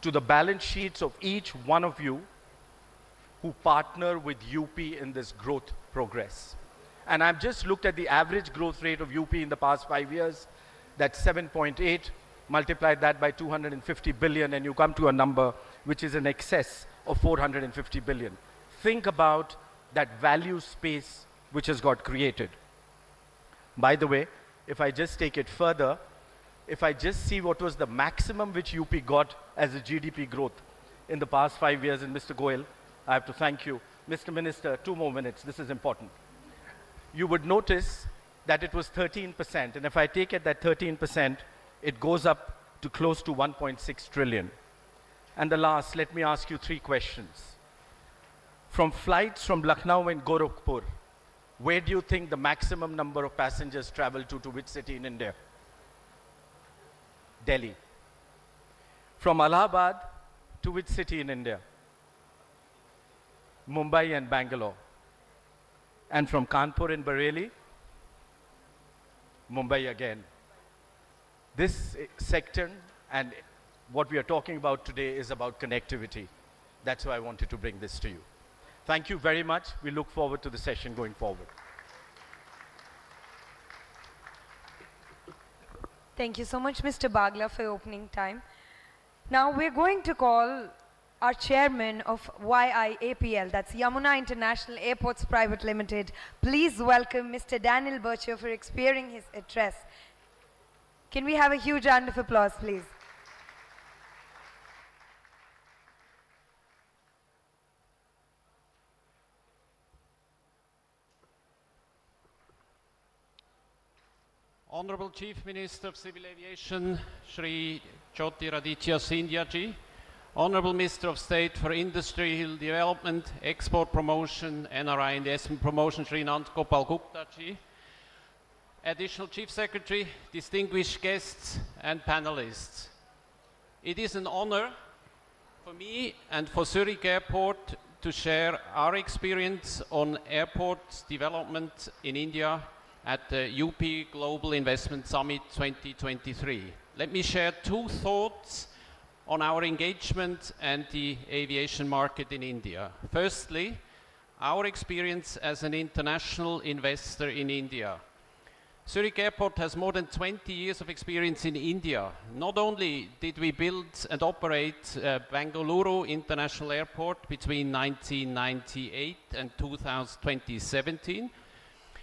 to the balance sheets of each one of you who partner with UP in this growth progress. And I've just looked at the average growth rate of UP in the past 5 years. That's 7.8. Multiply that by 250 billion and you come to a number which is in excess of 450 billion. Think about that value space which has got created. By the way, if I just take it further, if I just see what was the maximum which UP got as a GDP growth in the past 5 years, and Mr. Goyal, I have to thank you. Mr. Minister, 2 more minutes, this is important. You would notice that it was 13%, and if I take it that 13%, it goes up to close to 1.6 trillion. And the last, let me ask you 3 questions. From flights from Lucknow and Gorakhpur, where do you think the maximum number of passengers travel to which city in India? Delhi. From Allahabad to which city in India? Mumbai and Bangalore. And from Kanpur and Bareilly? Mumbai again. This sector and what we are talking about today is about connectivity. That's why I wanted to bring this to you. Thank you very much. We look forward to the session going forward. Thank you so much, Mr. Bagla, for your opening time. Now we're going to call our chairman of YIAPL, that's Yamuna International Airports Private Limited. Please welcome Mr. Daniel Bircher for expiring his address. Can we have a huge round of applause, please? Honorable Chief Minister of Civil Aviation, Shri Jyotiraditya Scindia ji, Honorable Minister of State for Industrial Development, Export Promotion, NRI Investment Promotion, Shri Nand Gopal Gupta ji, Additional Chief Secretary, distinguished guests and panelists. It is an honor for me and for Zurich Airport to share our experience on airport development in India at the UP Global Investment Summit 2023. Let me share 2 thoughts on our engagement and the aviation market in India. Firstly, our experience as an international investor in India. Zurich Airport has more than 20 years of experience in India. Not only did we build and operate Bengaluru International Airport between 1998 and 2017,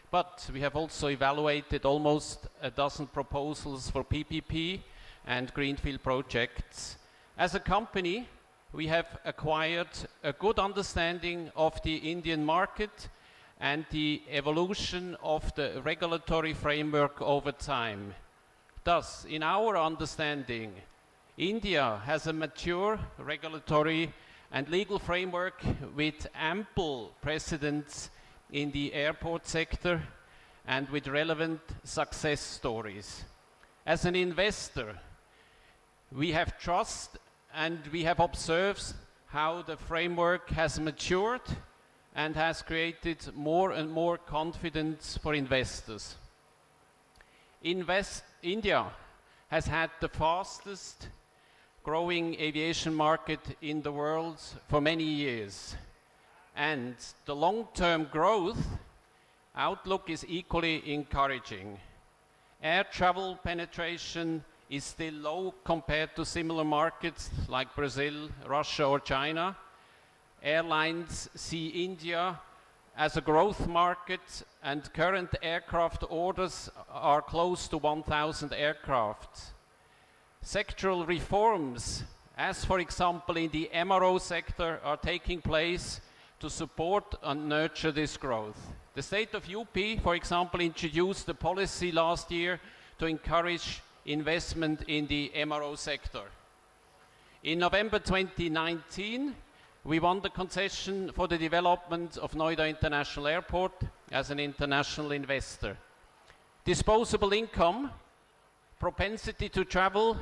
but we have also evaluated almost a dozen proposals for PPP and greenfield projects. As a company, we have acquired a good understanding of the Indian market and the evolution of the regulatory framework over time. Thus, in our understanding, India has a mature regulatory and legal framework with ample precedents in the airport sector and with relevant success stories. As an investor, we have trust and we have observed how the framework has matured and has created more and more confidence for investors. India has had the fastest growing aviation market in the world for many years. And the long-term growth outlook is equally encouraging. Air travel penetration is still low compared to similar markets like Brazil, Russia or China. Airlines see India as a growth market and current aircraft orders are close to 1,000 aircraft. Sectoral reforms, as for example in the MRO sector, are taking place to support and nurture this growth. The state of UP, for example, introduced a policy last year to encourage investment in the MRO sector. In November 2019, we won the concession for the development of Noida International Airport as an international investor. Disposable income, propensity to travel,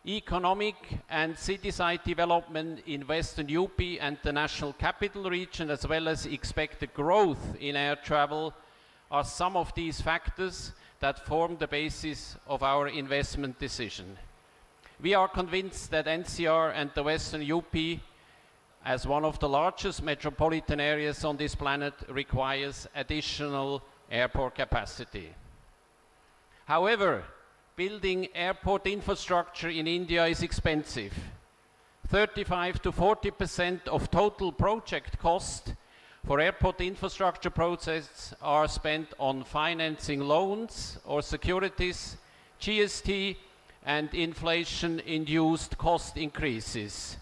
economic and city-side development in Western UP and the National Capital Region, as well as expected growth in air travel, are some of these factors that form the basis of our investment decision. We are convinced that NCR and the Western UP, as one of the largest metropolitan areas on this planet, requires additional airport capacity. However, building airport infrastructure in India is expensive. 35 to 40% of total project cost for airport infrastructure projects are spent on financing loans or securities, GST, and inflation-induced cost increases.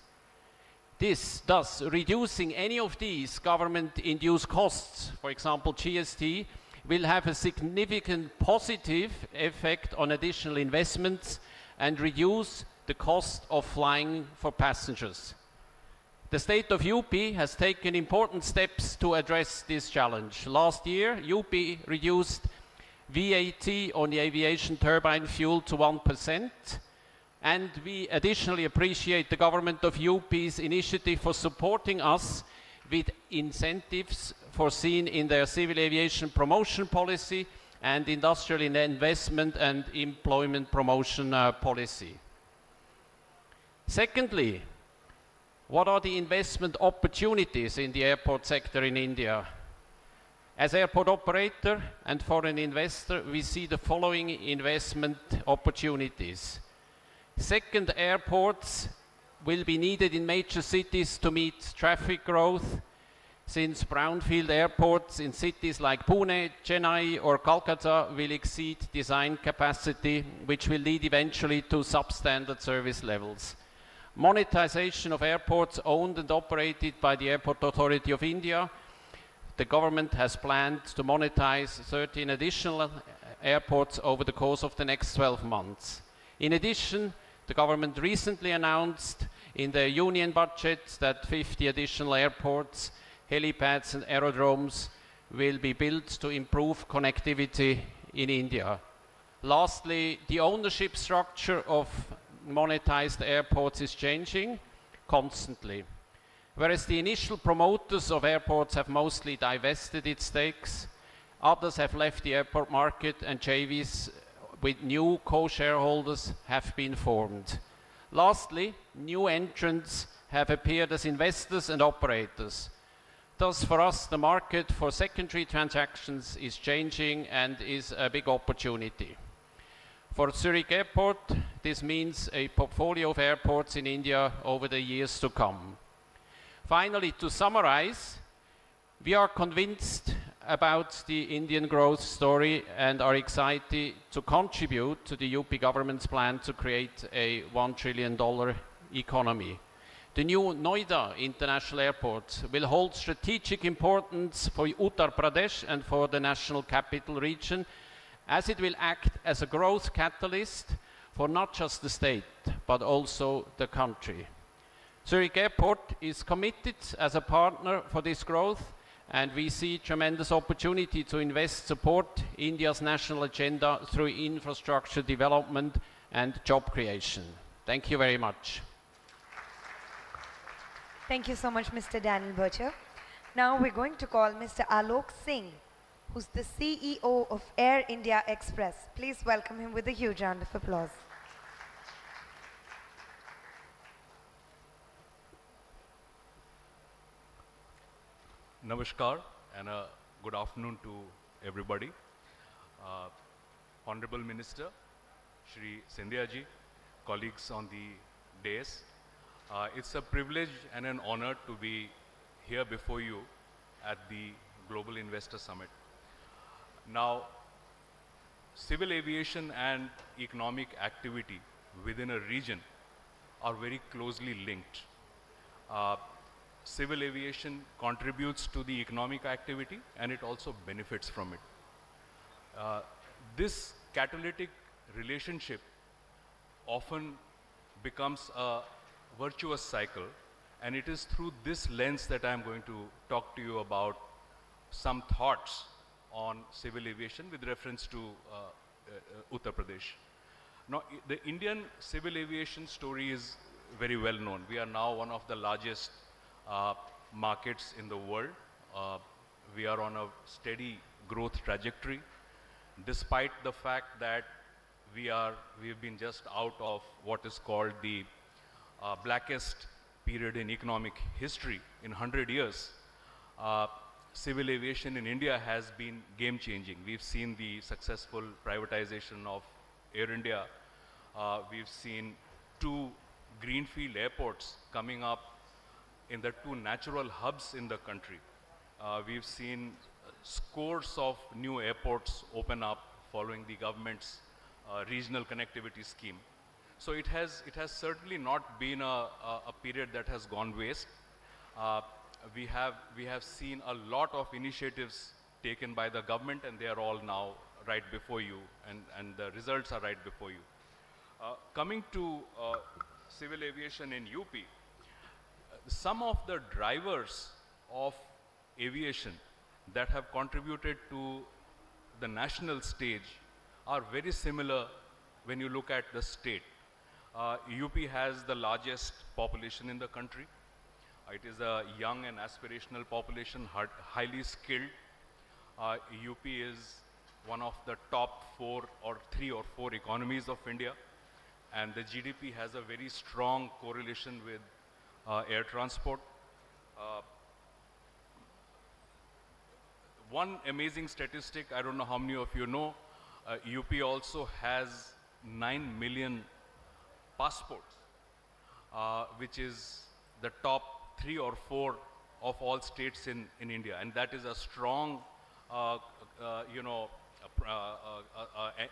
Thus, reducing any of these government-induced costs, for example GST, will have a significant positive effect on additional investments and reduce the cost of flying for passengers. The state of UP has taken important steps to address this challenge. Last year, UP reduced VAT on the aviation turbine fuel to 1%, and we additionally appreciate the government of UP's initiative for supporting us with incentives foreseen in their civil aviation promotion policy and industrial investment and employment promotion policy. Secondly, what are the investment opportunities in the airport sector in India? As airport operator and foreign investor, we see the following investment opportunities. Second, airports will be needed in major cities to meet traffic growth, since brownfield airports in cities like Pune, Chennai or Calcutta will exceed design capacity, which will lead eventually to substandard service levels. Monetization of airports owned and operated by the Airport Authority of India. The government has planned to monetize 13 additional airports over the course of the next 12 months. In addition, the government recently announced in the union budget that 50 additional airports, helipads and aerodromes will be built to improve connectivity in India. Lastly, the ownership structure of monetized airports is changing constantly. Whereas the initial promoters of airports have mostly divested its stakes, others have left the airport market and JVs with new co-shareholders have been formed. Lastly, new entrants have appeared as investors and operators. Thus, for us, the market for secondary transactions is changing and is a big opportunity. For Zurich Airport, this means a portfolio of airports in India over the years to come. Finally, to summarize, we are convinced about the Indian growth story and are excited to contribute to the UP government's plan to create a $1 trillion economy. The new Noida International Airport will hold strategic importance for Uttar Pradesh and for the National Capital Region, as it will act as a growth catalyst for not just the state, but also the country. Zurich Airport is committed as a partner for this growth, and we see tremendous opportunity to support India's national agenda through infrastructure development and job creation. Thank you very much. Thank you so much, Mr. Daniel Bircher. Now we're going to call Mr. Alok Singh, who's the CEO of Air India Express. Please welcome him with a huge round of applause. Namaskar and a good afternoon to everybody. Honorable Minister, Shri Scindia ji, colleagues on the dais, it's a privilege and an honor to be here before you at the Global Investor Summit. Now, civil aviation and economic activity within a region are very closely linked. Civil aviation contributes to the economic activity and it also benefits from it. This catalytic relationship often becomes a virtuous cycle, and it is through this lens that I am going to talk to you about some thoughts on civil aviation with reference to Uttar Pradesh. Now, the Indian civil aviation story is very well known. We are now one of the largest markets in the world. We are on a steady growth trajectory, despite the fact that we've been just out of what is called the blackest period in economic history in 100 years. Civil aviation in India has been game-changing. We've seen the successful privatization of Air India. We've seen 2 greenfield airports coming up in the 2 natural hubs in the country. We've seen scores of new airports open up following the government's regional connectivity scheme. So it has certainly not been a period that has gone waste. We have seen a lot of initiatives taken by the government, and they are all now right before you, and the results are right before you. Coming to civil aviation in UP, some of the drivers of aviation that have contributed to the national stage are very similar when you look at the state. UP has the largest population in the country. It is a young and aspirational population, highly skilled. UP is one of the top 4 or 3 or 4 economies of India, and the GDP has a very strong correlation with air transport. One amazing statistic, I don't know how many of you know, UP also has 9 million passports, which is the top 3 or 4 of all states in India, and that is a strong,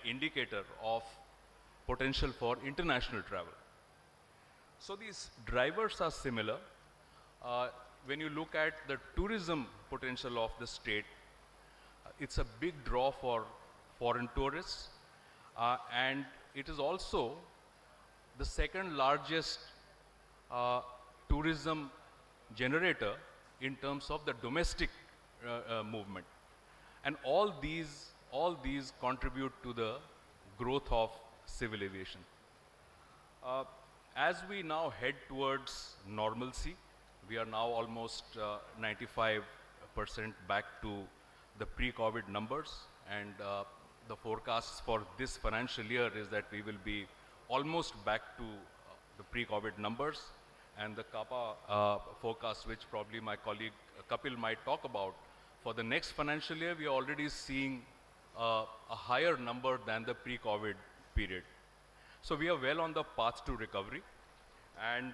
indicator of potential for international travel. So these drivers are similar. When you look at the tourism potential of the state, it's a big draw for foreign tourists, and it is also the second largest tourism generator in terms of the domestic movement. And all these contribute to the growth of civil aviation. As we now head towards normalcy, we are now almost 95% back to the pre-COVID numbers, and the forecasts for this financial year is that we will be almost back to the pre-COVID numbers, and the CAPA forecast, which probably my colleague Kapil might talk about, for the next financial year, we are already seeing a higher number than the pre-COVID period. So we are well on the path to recovery, and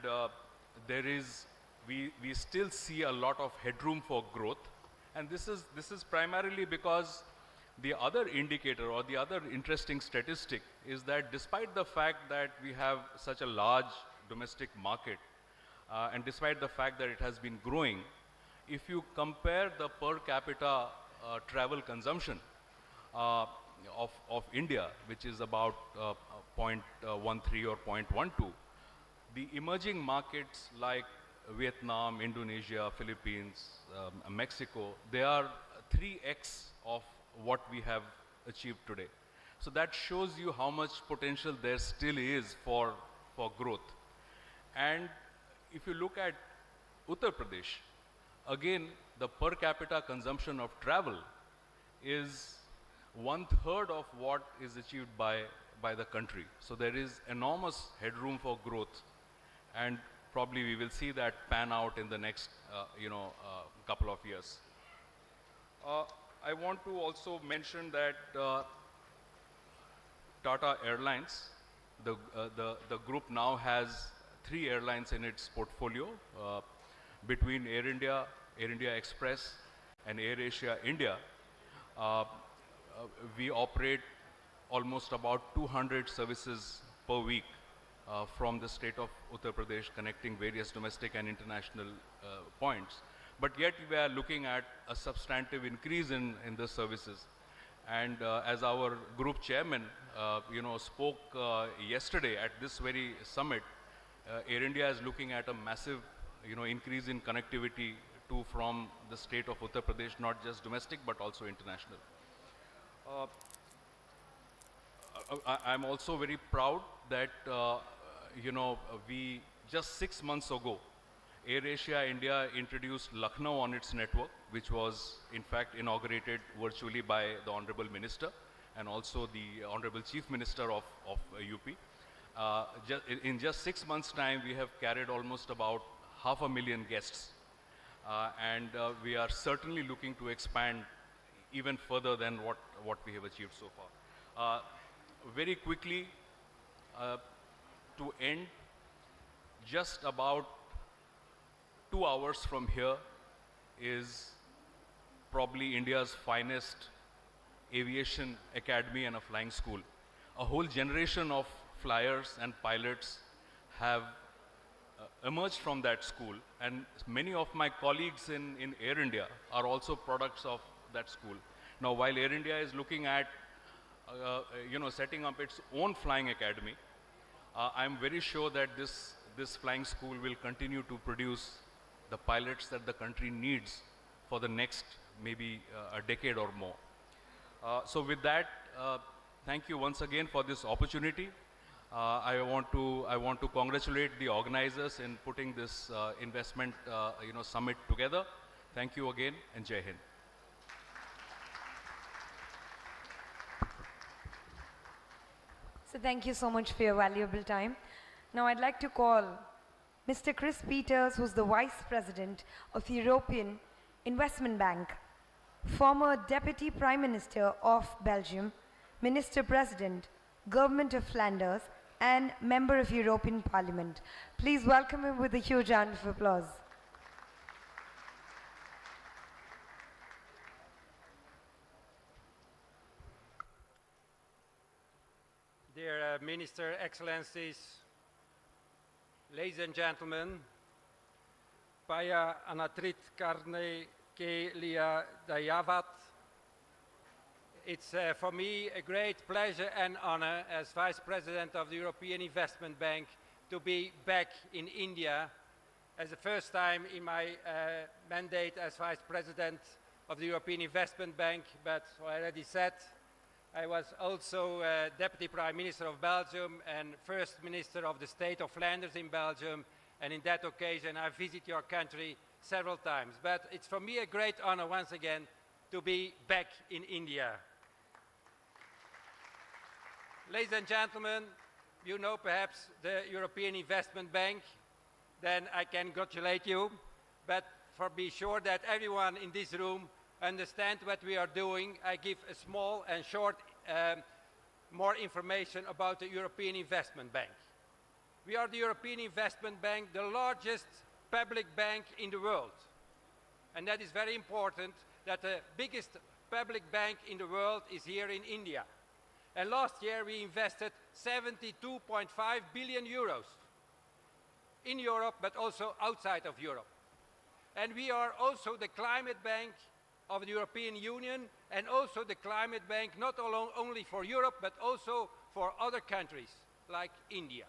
we still see a lot of headroom for growth, and this is primarily because the other indicator or the other interesting statistic is that despite the fact that we have such a large domestic market, and despite the fact that it has been growing, if you compare the per capita travel consumption of India, which is about 0.13 or 0.12, the emerging markets like Vietnam, Indonesia, Philippines, Mexico, they are 3x of what we have achieved today. So that shows you how much potential there still is for growth. And if you look at Uttar Pradesh, again, the per capita consumption of travel is 1/3 of what is achieved by the country. So there is enormous headroom for growth, and probably we will see that pan out in the next couple of years. I want to also mention that Tata Airlines, the group now has 3 airlines in its portfolio. Between Air India Express, and Air Asia India, we operate almost about 200 services per week from the state of Uttar Pradesh, connecting various domestic and international points. But yet we are looking at a substantive increase in the services. And as our group chairman spoke yesterday at this very summit, Air India is looking at a massive increase in connectivity from the state of Uttar Pradesh, not just domestic but also international. I'm also very proud that we just 6 months ago, Air Asia India introduced Lucknow on its network, which was in fact inaugurated virtually by the Honorable Minister. and also the Honorable Chief Minister of UP. In just 6 months' time, we have carried almost about 500,000 guests. And we are certainly looking to expand even further than what we have achieved so far. Very quickly, to end, just about 2 hours from here is probably India's finest aviation academy and a flying school. A whole generation of flyers and pilots have emerged from that school, and many of my colleagues in Air India are also products of that school. Now, while Air India is looking at setting up its own flying academy, I'm very sure that this flying school will continue to produce the pilots that the country needs for the next maybe a decade or more. So with that, thank you once again for this opportunity. I want to congratulate the organizers in putting this investment summit together. Thank you again, and Jai Hind. So thank you so much for your valuable time. Now I'd like to call Mr. Chris Peters, who's the Vice President of the European Investment Bank, former Deputy Prime Minister of Belgium, Minister President, Government of Flanders, and Member of European Parliament. Please welcome him with a huge round of applause. Dear Minister, Excellencies, ladies and gentlemen, Paya Anatrit Karne Ke Lia Dayavat. It's for me a great pleasure and honor as Vice President of the European Investment Bank to be back in India as the first time in my mandate as Vice President of the European Investment Bank, but I already said I was also Deputy Prime Minister of Belgium and First Minister of the State of Flanders in Belgium, and in that occasion I visited your country several times. But it's for me a great honor once again to be back in India. Ladies and gentlemen, you know perhaps the European Investment Bank, then I can congratulate you, but for be sure that everyone in this room understand what we are doing, I give a small and short more information about the European Investment Bank. We are the European Investment Bank, the largest public bank in the world. And that is very important, that the biggest public bank in the world is here in India. And last year we invested 72.5 billion euros in Europe, but also outside of Europe. And we are also the climate bank of the European Union, and also the climate bank not only for Europe, but also for other countries like India.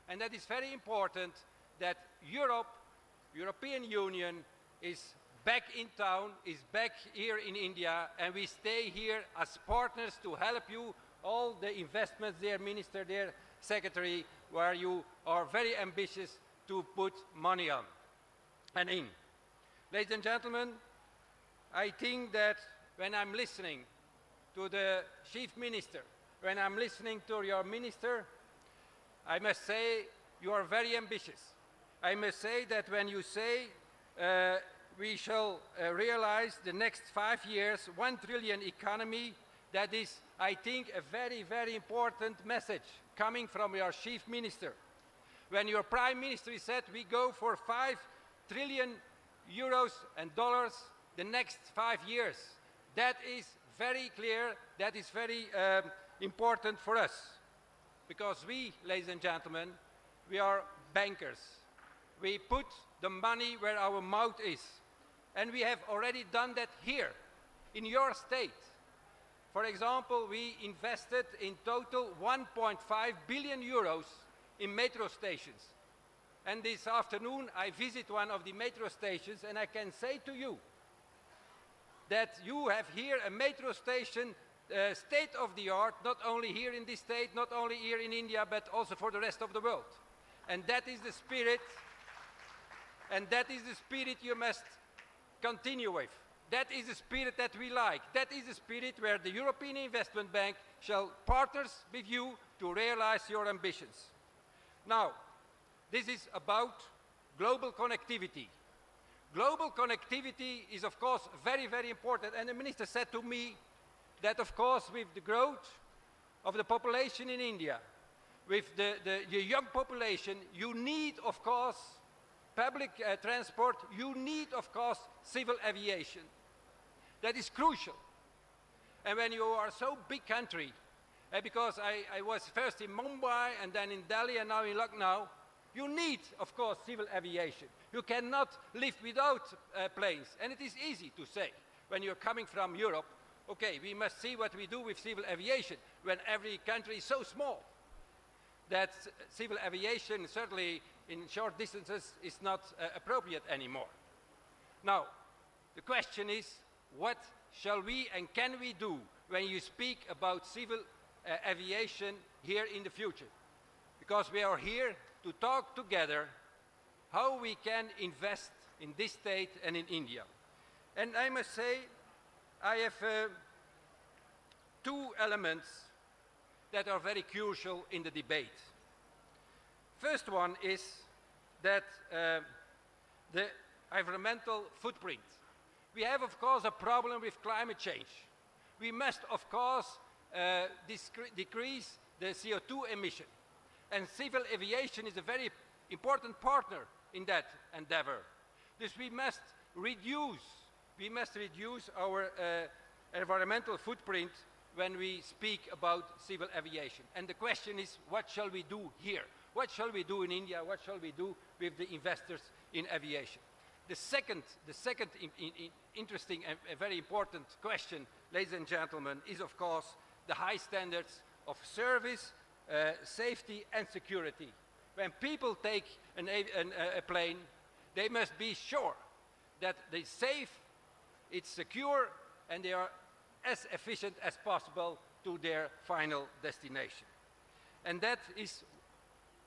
And that is very important that European Union is back in town, is back here in India, and we stay here as partners to help you all the investments, dear Minister, dear Secretary, where you are very ambitious to put money on and in. Ladies and gentlemen, I think that when I'm listening to the Chief Minister, when I'm listening to your Minister, I must say you are very ambitious. I must say that when you say we shall realize the next 5 years 1 trillion economy, that is, I think, a very, very important message coming from your Chief Minister. When your Prime Minister said we go for 5 trillion euros and dollars the next 5 years, that is very clear, that is very important for us. Because we, ladies and gentlemen, we are bankers. We put the money where our mouth is. And we have already done that here, in your state. For example, we invested in total 1.5 billion euros in metro stations. And this afternoon I visit one of the metro stations, and I can say to you that you have here a metro station state of the art, not only here in this state, not only here in India, but also for the rest of the world. And that is the spirit, and that is the spirit you must continue with. That is the spirit that we like. That is the spirit where the European Investment Bank shall partners with you to realize your ambitions. Now, this is about global connectivity. Global connectivity is, of course, very, very important. And the minister said to me that, of course, with the growth of the population in India, with the young population, you need, of course, public transport, you need, of course, civil aviation. That is crucial. And when you are so big country, because I was first in Mumbai and then in Delhi and now in Lucknow, you need, of course, civil aviation. You cannot live without planes. And it is easy to say when you're coming from Europe, okay, we must see what we do with civil aviation when every country is so small that civil aviation, certainly in short distances, is not appropriate anymore. Now, the question is, what shall we and can we do when you speak about civil aviation here in the future? Because we are here to talk together how we can invest in this state and in India. And I must say, I have two elements that are very crucial in the debate. First one is that the environmental footprint. We have, of course, a problem with climate change. We must, of course, decrease the CO2 emission. And civil aviation is a very important partner in that endeavor. Thus we must reduce our environmental footprint when we speak about civil aviation. And the question is, what shall we do here? What shall we do in India? What shall we do with the investors in aviation? The second interesting and very important question, ladies and gentlemen, is of course the high standards of service, safety and security. When people take a plane, they must be sure that they're safe, it's secure, and they are as efficient as possible to their final destination. And that is,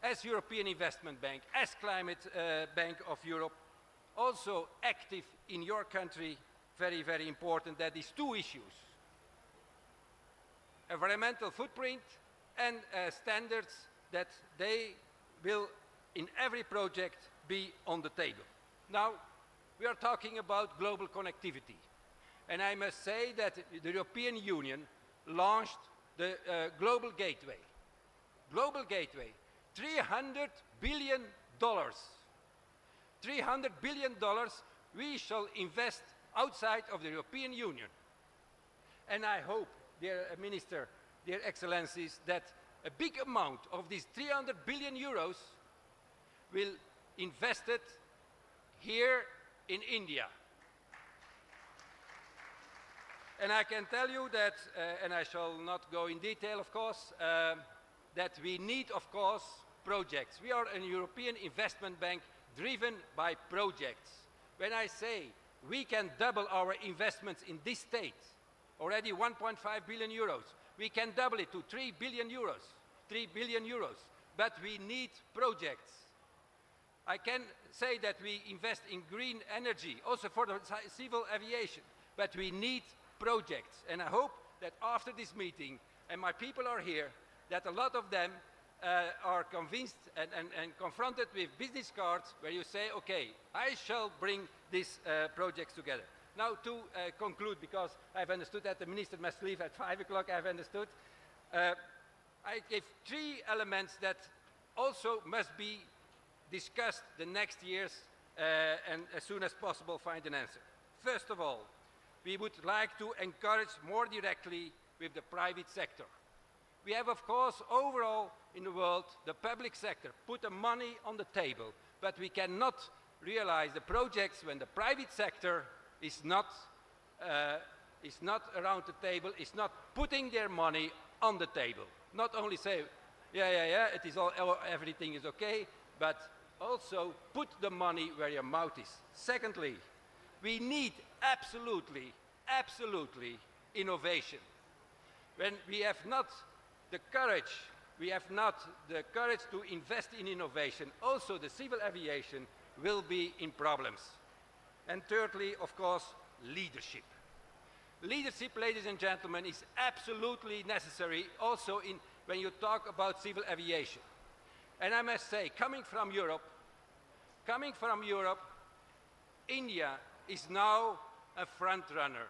as European Investment Bank, as Climate Bank of Europe, also active in your country, very, very important, that is two issues. Environmental footprint and standards that they will, in every project, be on the table. Now, we are talking about global connectivity. And I must say that the European Union launched the Global Gateway. Global Gateway, $300 billion. $300 billion we shall invest outside of the European Union. And I hope, dear Minister, dear Excellencies, that a big amount of these 300 billion euros will invested here in India. And I can tell you that, and I shall not go in detail, of course, that we need, of course, projects. We are a European Investment Bank driven by projects. When I say we can double our investments in this state, already 1.5 billion euros, we can double it to 3 billion euros, 3 billion euros, but we need projects. I can say that we invest in green energy, also for the civil aviation, but we need projects. And I hope that after this meeting, and my people are here, that a lot of them are convinced and confronted with business cards where you say, okay, I shall bring these projects together. Now to conclude, because I've understood that the minister must leave at 5 o'clock, I've understood. I gave three elements that also must be discussed the next years and as soon as possible find an answer. First of all, we would like to encourage more directly with the private sector. We have, of course, overall in the world, the public sector put the money on the table, but we cannot realize the projects when the private sector is not around the table, is not putting their money on the table. Not only say, yeah, it is all, everything is okay, but also put the money where your mouth is. Secondly, we need absolutely innovation. When we have not the courage to invest in innovation, also the civil aviation will be in problems. And thirdly, of course, leadership. Leadership, ladies and gentlemen, is absolutely necessary also when you talk about civil aviation. And I must say, coming from Europe, India is now a front runner.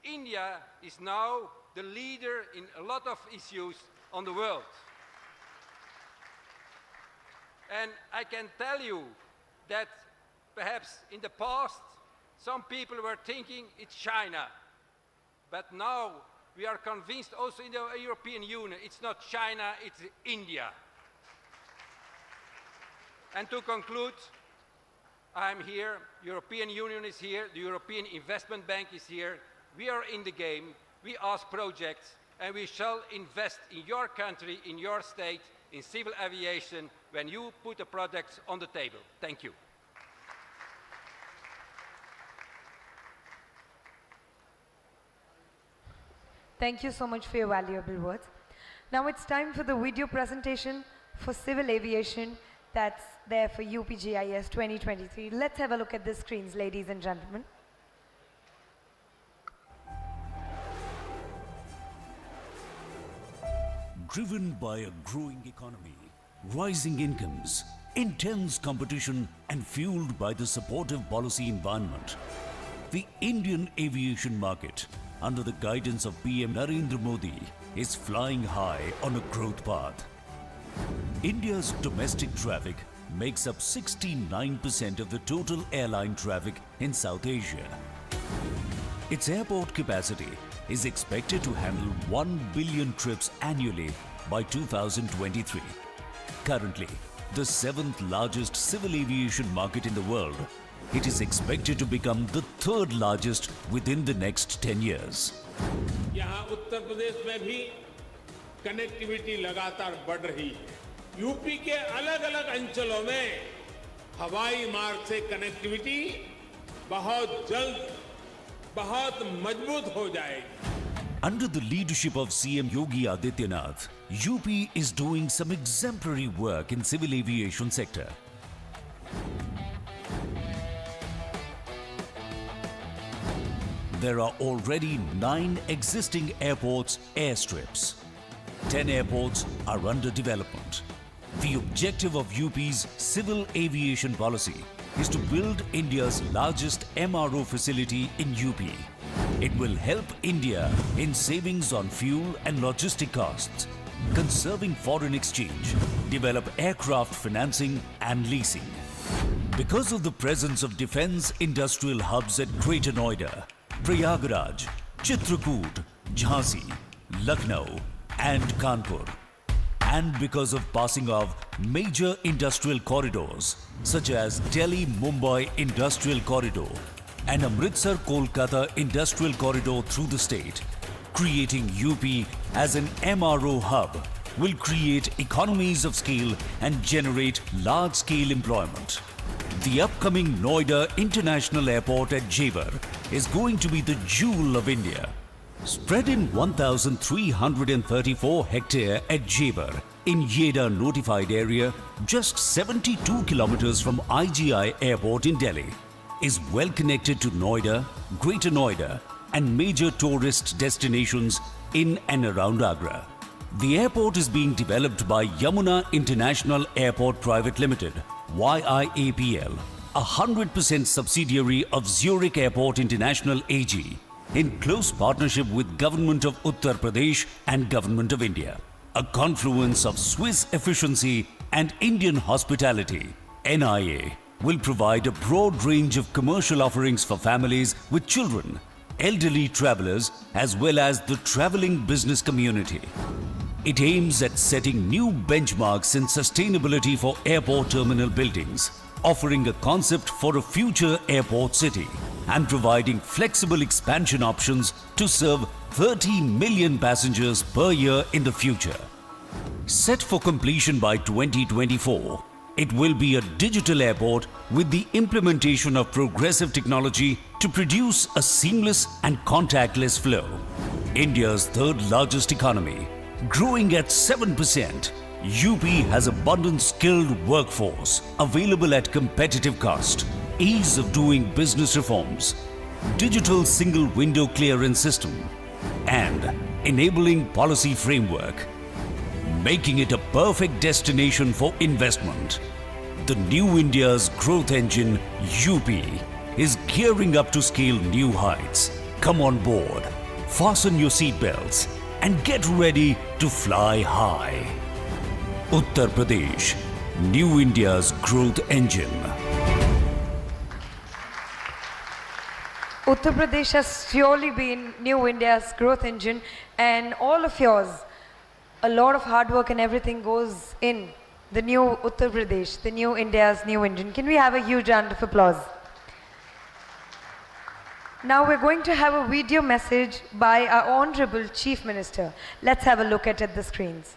India is now the leader in a lot of issues on the world. And I can tell you that perhaps in the past, some people were thinking it's China. But now we are convinced also in the European Union, it's not China, it's India. And to conclude, I'm here, European Union is here, the European Investment Bank is here. We are in the game, we ask projects, and we shall invest in your country, in your state, in civil aviation, when you put the products on the table. Thank you. Thank you so much for your valuable words. Now it's time for the video presentation for civil aviation that's there for UPGIS 2023. Let's have a look at the screens, ladies and gentlemen. Driven by a growing economy, rising incomes, intense competition, and fueled by the supportive policy environment, the Indian aviation market, under the guidance of PM Narendra Modi, is flying high on a growth path. India's domestic traffic makes up 69% of the total airline traffic in South Asia. Its airport capacity is expected to handle 1 billion trips annually by 2023. Currently, the 7th largest civil aviation market in the world, it is expected to become the 3rd largest within the next 10 years. यहाँ उत्तर प्रदेश में भी connectivity लगातार बढ़ रही है। UP के अलग-अलग अंचलों में हवाई मार्ग से कनेक्टिविटी बहुत जल्द बहुत मजबूत हो जाएगी। Under the leadership of CM Yogi Adityanath, UP is doing some exemplary work in civil aviation sector. There are already 9 existing airports airstrips. 10 airports are under development. The objective of UP's civil aviation policy is to build India's largest MRO facility in UP. It will help India in savings on fuel and logistic costs, conserving foreign exchange, develop aircraft financing and leasing. Because of the presence of defense industrial hubs at Greater Noida, Prayagraj, Chitrakoot, Jhansi, Lucknow and Kanpur, and because of passing of major industrial corridors such as Delhi-Mumbai Industrial Corridor and Amritsar-Kolkata Industrial Corridor through the state, creating UP as an MRO hub will create economies of scale and generate large-scale employment. The upcoming Noida International Airport at Jewar is going to be the jewel of India. Spread in 1,334 hectare at Jewar in Yeda notified area, just 72 kilometers from IGI Airport in Delhi, is well connected to Noida, Greater Noida and major tourist destinations in and around Agra. The airport is being developed by Yamuna International Airport Private Limited, YIAPL, a 100% subsidiary of Zurich Airport International AG, in close partnership with Government of Uttar Pradesh and Government of India. A confluence of Swiss efficiency and Indian hospitality, NIA will provide a broad range of commercial offerings for families with children, elderly travelers, as well as the traveling business community. It aims at setting new benchmarks in sustainability for airport terminal buildings, offering a concept for a future airport city and providing flexible expansion options to serve 30 million passengers per year in the future. Set for completion by 2024, it will be a digital airport with the implementation of progressive technology to produce a seamless and contactless flow. India's 3rd largest economy, growing at 7%, UP has abundant skilled workforce available at competitive cost, ease of doing business reforms, digital single window clearance system, and enabling policy framework, making it a perfect destination for investment. The new India's growth engine, UP, is gearing up to scale new heights. Come on board, fasten your seatbelts, and get ready to fly high. Uttar Pradesh, New India's growth engine. Uttar Pradesh has surely been New India's growth engine, and all of yours, a lot of hard work and everything goes in the new Uttar Pradesh, the new India's new engine. Can we have a huge round of applause? Now we're going to have a video message by our Honorable Chief Minister. Let's have a look at the screens.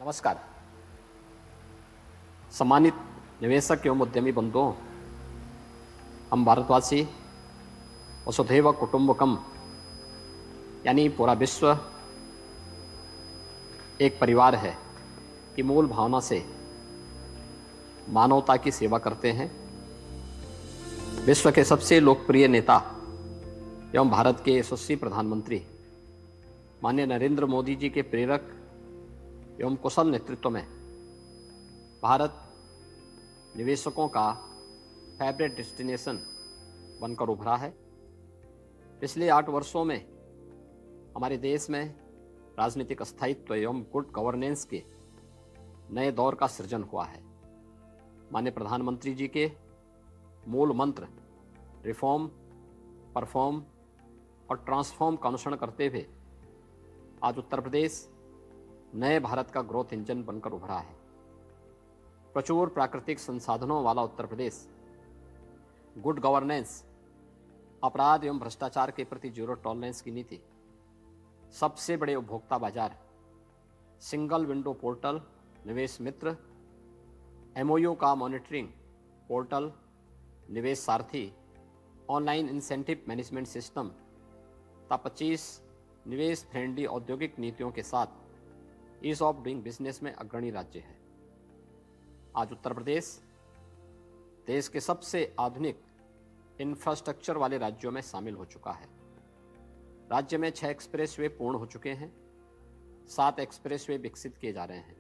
नमस्कार। सम्मानित निवेशक एवं उद्यमी बंधुओं, हम भारतवासी वसुधैव कुटुंबकम यानी पूरा विश्व एक परिवार है की मूल भावना से मानवता की सेवा करते हैं। विश्व के सबसे लोकप्रिय नेता एवं भारत के यशस्वी प्रधानमंत्री माननीय नरेंद्र मोदी जी के प्रेरक एवं कुशल नेतृत्व में भारत निवेशकों का फेवरेट डेस्टिनेशन बनकर उभरा है। पिछले 8 वर्षों में हमारे देश में राजनीतिक स्थायित्व एवं गुड गवर्नेंस के नए दौर का सृजन हुआ है। माननीय प्रधानमंत्री जी के मूल मंत्र रिफॉर्म, परफॉर्म और ट्रांसफॉर्म का अनुसरण करते हुए आज उत्तर प्रदेश नए भारत का ग्रोथ इंजन बनकर उभरा है। प्रचुर प्राकृतिक संसाधनों वाला उत्तर प्रदेश, गुड गवर्नेंस, अपराध एवं भ्रष्टाचार के प्रति जीरो टॉलरेंस की नीति, सबसे बड़े उपभोक्ता बाजार, सिंगल विंडो पोर्टल निवेश मित्र, एमओयू का मॉनिटरिंग पोर्टल निवेश सारथी, ऑनलाइन इंसेंटिव मैनेजमेंट सिस्टम तथा 25 निवेश फ्रेंडली औद्योगिक नीतियों के साथ ईज ऑफ डूइंग बिजनेस में अग्रणी राज्य है। आज उत्तर प्रदेश देश के सबसे आधुनिक इंफ्रास्ट्रक्चर वाले राज्यों में शामिल हो चुका है। राज्य में 6 एक्सप्रेसवे पूर्ण हो चुके हैं, 7 एक्सप्रेसवे विकसित किए जा रहे हैं।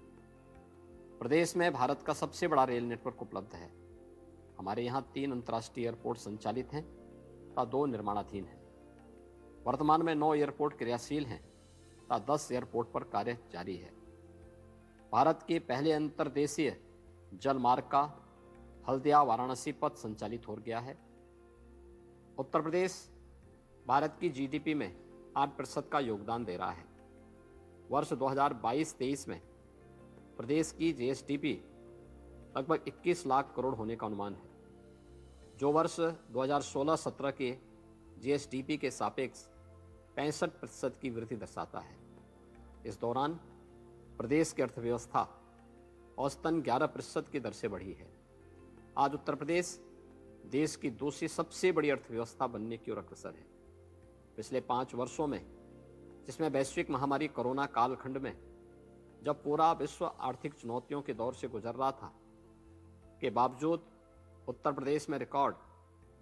प्रदेश में भारत का सबसे बड़ा रेल नेटवर्क उपलब्ध है। हमारे यहाँ 3 अंतर्राष्ट्रीय एयरपोर्ट संचालित हैं तथा 2 निर्माणाधीन हैं। वर्तमान में 9 एयरपोर्ट क्रियाशील हैं तथा 10 एयरपोर्ट पर कार्य जारी है। भारत के पहले अंतर्देशीय जल मार्ग का हल्दिया वाराणसी पथ संचालित हो गया है। उत्तर प्रदेश भारत की जीडीपी में 8% का योगदान दे रहा है। वर्ष 2022-23 में प्रदेश की जीएसडीपी लगभग 21 लाख करोड़ होने का अनुमान है, जो वर्ष 2016-17 के जीएसडीपी के सापेक्ष 65% की वृद्धि दर्शाता है। इस दौरान प्रदेश की अर्थव्यवस्था औसतन 11% की दर से बढ़ी है। आज उत्तर प्रदेश देश की दूसरी सबसे बड़ी अर्थव्यवस्था बनने की ओर अग्रसर है। पिछले 5 वर्षों में, जिसमें वैश्विक महामारी कोरोना कालखंड में जब पूरा विश्व आर्थिक चुनौतियों के दौर से गुजर रहा था, के बावजूद उत्तर प्रदेश में रिकॉर्ड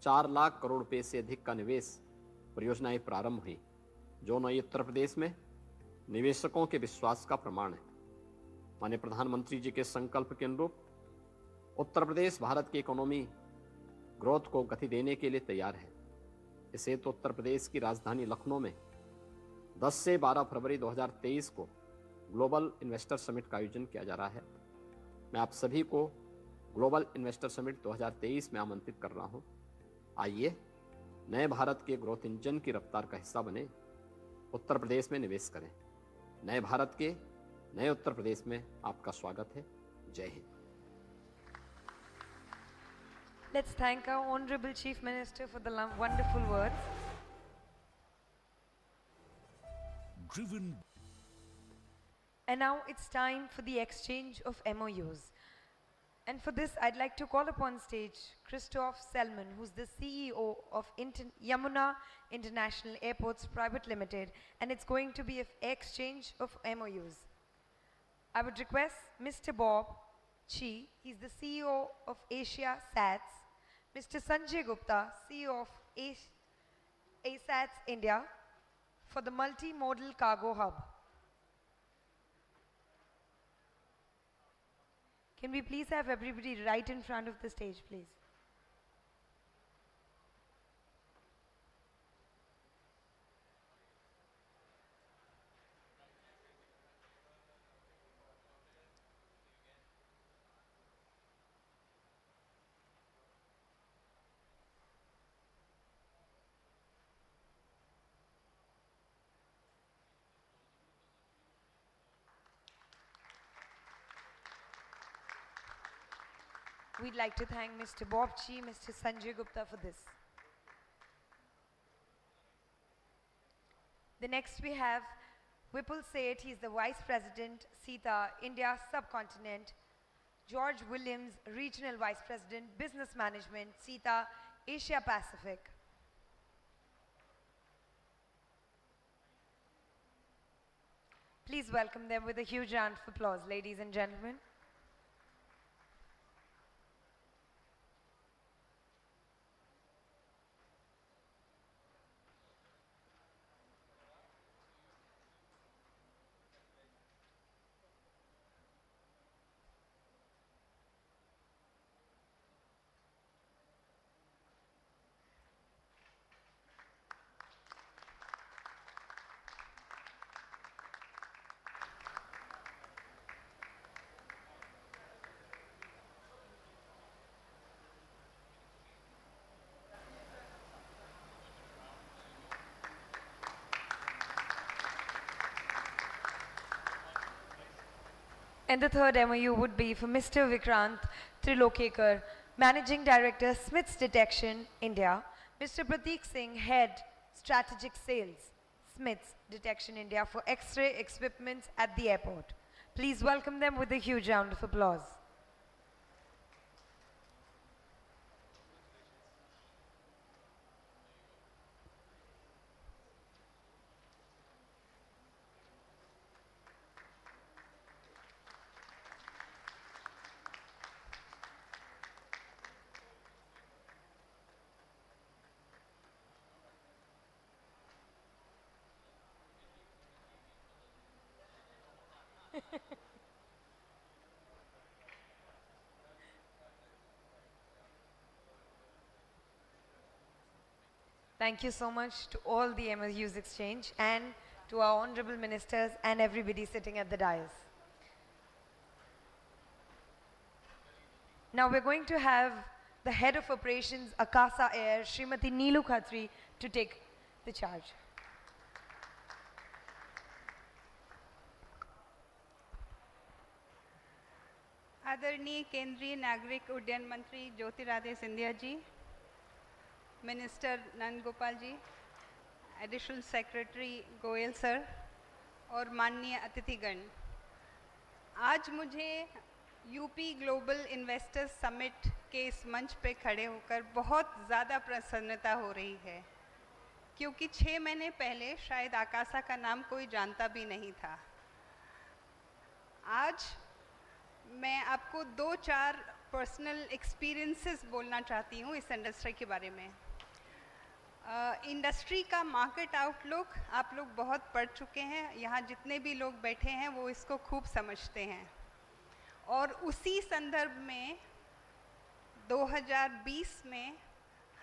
4 लाख करोड़ रुपए से अधिक का निवेश परियोजनाएं प्रारंभ हुई, जो नई उत्तर प्रदेश में निवेशकों के विश्वास का प्रमाण है। माननीय प्रधानमंत्री जी के संकल्प के अनुरूप उत्तर प्रदेश भारत की इकोनॉमी ग्रोथ को गति देने के लिए तैयार है। इसे तो उत्तर प्रदेश की राजधानी लखनऊ में 10 से 12 फरवरी 2023 को ग्लोबल इन्वेस्टर समिट का आयोजन किया जा रहा है। मैं आप सभी को ग्लोबल इन्वेस्टर समिट 2023 में आमंत्रित कर रहा हूं। आइए नए भारत के ग्रोथ इंजन की रफ्तार का हिस्सा बने, उत्तर प्रदेश में निवेश करें। नए भारत के नए उत्तर प्रदेश में आपका स्वागत है। जय Hind. Let's thank our Honorable Chief Minister for the wonderful words. Driven. And now it's time for the exchange of MOUs. And for this, I'd like to call upon stage Christoph Selman, who's the CEO of Yamuna International Airports Private Limited, and it's going to be an exchange of MOUs. I would request Mr. Bob Chi, he's the CEO of Asia SATS. Mr. Sanjay Gupta, CEO of ASATS India for the Multimodal Cargo Hub. Can we please have everybody right in front of the stage, please? We'd like to thank Mr. Bob Chi, Mr. Sanjay Gupta for this. The next we have Vipul Seth, he's the Vice President, Sita, India Subcontinent. George Williams, Regional Vice President, Business Management, Sita, Asia Pacific. Please welcome them with a huge round of applause, ladies and gentlemen. And the third MOU would be for Mr. Vikrant Trilokekar, Managing Director, Smiths Detection, India. Mr. Prateek Singh, Head, Strategic Sales, Smiths Detection, India, for X-ray equipment at the airport. Please welcome them with a huge round of applause. Thank you so much to all the MOUs exchange and to our honorable ministers and everybody sitting at the dais. Now we're going to have the head of operations Akasa Air, Srimati Neelu Khatri, to take the charge. आदरणीय केंद्रीय नागरिक उड्डयन मंत्री Jyotiraditya Scindia ji, minister Nand Gopal ji, additional secretary Goyal sir और माननीय अतिथिगण, आज मुझे UP global investors summit के इस मंच पे खड़े होकर बहुत ज़्यादा प्रसन्नता हो रही है, क्योंकि 6 महीने पहले शायद आकाशा का नाम कोई जानता भी नहीं था। आज मैं आपको 2-4 पर्सनल एक्सपीरियंसेस बोलना चाहती हूँ इस इंडस्ट्री के बारे में। इंडस्ट्री का मार्केट आउटलुक आप लोग बहुत पढ़ चुके हैं, यहाँ जितने भी लोग बैठे हैं वो इसको खूब समझते हैं। और उसी संदर्भ में 2020 में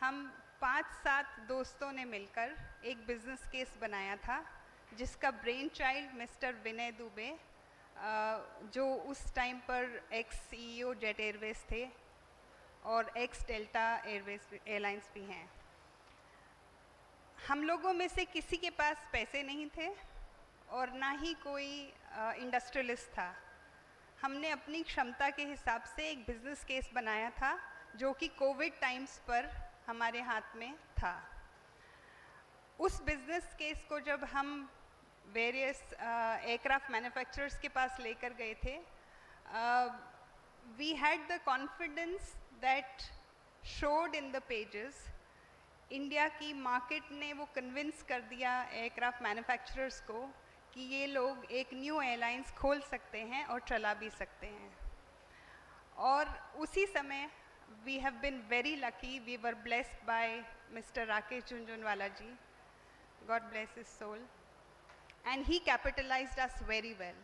हम 5-7 दोस्तों ने मिलकर एक बिज़नेस केस बनाया था, जिसका ब्रेन चाइल्ड मिस्टर विनय दुबे, जो उस टाइम पर एक्स CEO जेट एयरवेज थे और एक्स डेल्टा एयरलाइंस भी हैं। हम लोगों में से किसी के पास पैसे नहीं थे और ना ही कोई इंडस्ट्रियलिस्ट था। हमने अपनी क्षमता के हिसाब से एक बिज़नेस केस बनाया था, जो कि कोविड टाइम्स पर हमारे हाथ में था। उस बिज़नेस केस को जब हम वेरियस एयरक्राफ्ट मैन्युफैक्चरर्स के पास लेकर गए थे, we had the confidence that showed in the pages. India की मार्केट ने वो कन्विंस कर दिया एयरक्राफ्ट मैन्युफैक्चरर्स को कि ये लोग एक न्यू एयरलाइंस खोल सकते हैं और चला भी सकते हैं। और उसी समय we have been very lucky, we were blessed by Mr. Rakesh Jhunjhunwala ji, God bless his soul, and he capitalized us very well.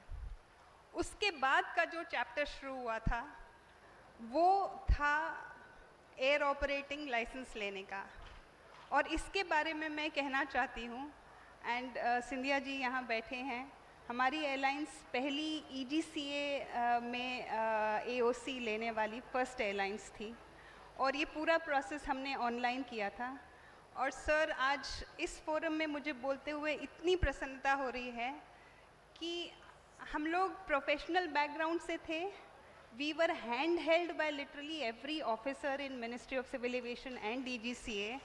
उसके बाद का जो चैप्टर शुरू हुआ था वो था एयर ऑपरेटिंग लाइसेंस लेने का, और इसके बारे में मैं कहना चाहती हूँ, एंड सिंधिया जी यहाँ बैठे हैं, हमारी एयरलाइंस पहली EGCA में AOC लेने वाली फर्स्ट एयरलाइंस थी, और ये पूरा प्रोसेस हमने ऑनलाइन किया था। और सर आज इस फोरम में मुझे बोलते हुए इतनी प्रसन्नता हो रही है कि हम लोग प्रोफेशनल बैकग्राउंड से थे, we were hand held by literally every officer in ministry of civil aviation and DGCA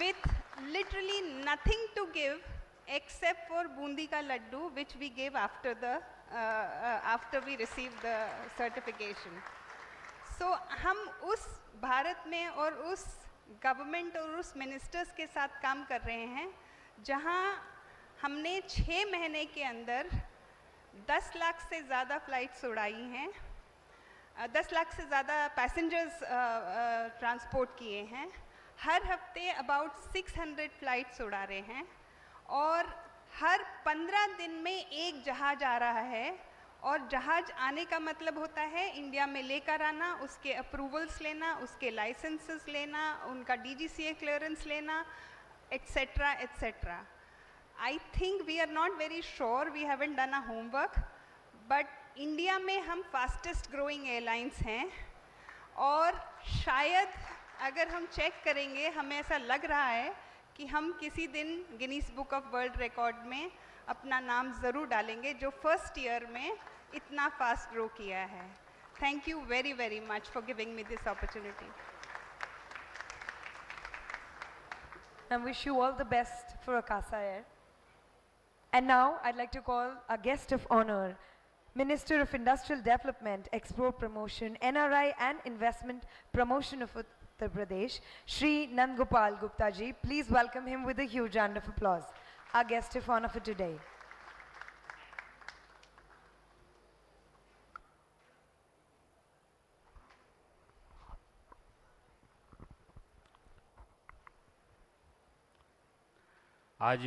with literally nothing to give except for boondi का laddoo which we gave after we received the certification. So हम उस भारत में और उस government और उस ministers के साथ काम कर रहे हैं जहां हमने 6 महीने के अंदर 10 लाख से ज़्यादा फ़्लाइट्स उड़ाई हैं, 10 लाख से ज़्यादा पैसेंजर्स ट्रांसपोर्ट किए हैं, हर हफ्ते अबाउट 600 फ़्लाइट्स उड़ा रहे हैं, और हर 15 दिन में एक जहाज़ आ रहा है, और जहाज़ आने का मतलब होता है इंडिया में लेकर आना, उसके अप्रूवल्स लेना, उसके लाइसेंसेस लेना, उनका DGCA क्लियरेंस लेना, etcetera etcetera. I think we are not very sure, we haven't done a homework, but India में हम फास्टेस्ट ग्रोइंग एयरलाइंस हैं, और शायद अगर हम चेक करेंगे हमें ऐसा लग रहा है कि हम किसी दिन Guinness book of world record में अपना नाम ज़रूर डालेंगे जो फर्स्ट ईयर में इतना फास्ट ग्रो किया है. Thank you very very much for giving me this opportunity. I wish you all the best for Akasa Air. And now I'd like to call our guest of honor, Minister of Industrial Development, Export Promotion, NRI and Investment Promotion of Uttar Pradesh, Shri Nandgopal Gupta ji. Please welcome him with a huge round of applause. Our guest of honor for today. आज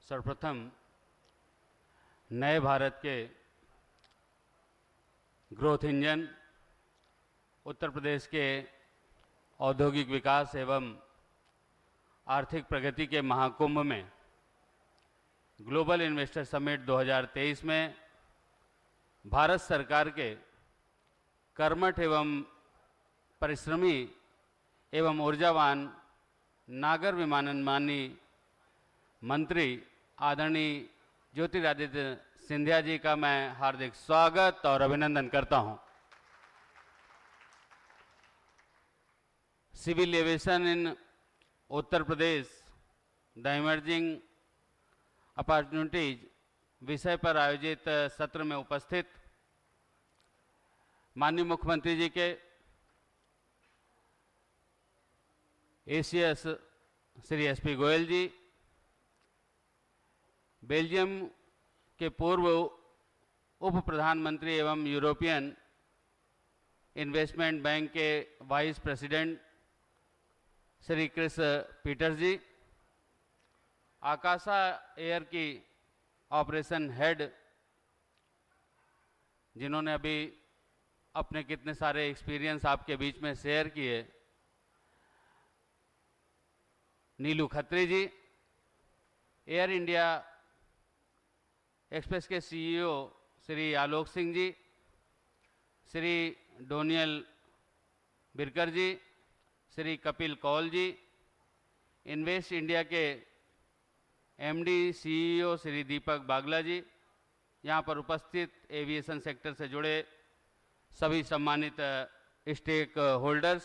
सर्वप्रथम नए भारत के growth engine Uttar Pradesh के औद्योगिक विकास एवं आर्थिक प्रगति के महाकुंभ में ग्लोबल इन्वेस्टर समिट 2023 में भारत सरकार के कर्मठ एवं परिश्रमी एवं ऊर्जावान नागर विमानन मंत्री आदरणीय ज्योतिरादित्य सिंधिया जी का मैं हार्दिक स्वागत और अभिनंदन करता हूं. Civil aviation in Uttar Pradesh the emerging opportunities विषय पर आयोजित सत्र में उपस्थित माननीय मुख्यमंत्री जी के ACS Shri SP Goyal ji, Belgium के पूर्व उप प्रधानमंत्री एवं यूरोपियन इन्वेस्टमेंट बैंक के vice president Shri Chris Peters ji, Akasa air की ऑपरेशन हेड जिन्होंने अभी अपने कितने सारे एक्सपीरियंस आपके बीच में शेयर किए, नीलू खत्री जी, एयर इंडिया एक्सप्रेस के CEO श्री आलोक सिंह जी, श्री डोनियल बिरकर जी, श्री कपिल कौल जी, इन्वेस्ट इंडिया के MD CEO श्री दीपक बागला जी, यहाँ पर उपस्थित एविएशन सेक्टर से जुड़े सभी सम्मानित स्टेक होल्डर्स,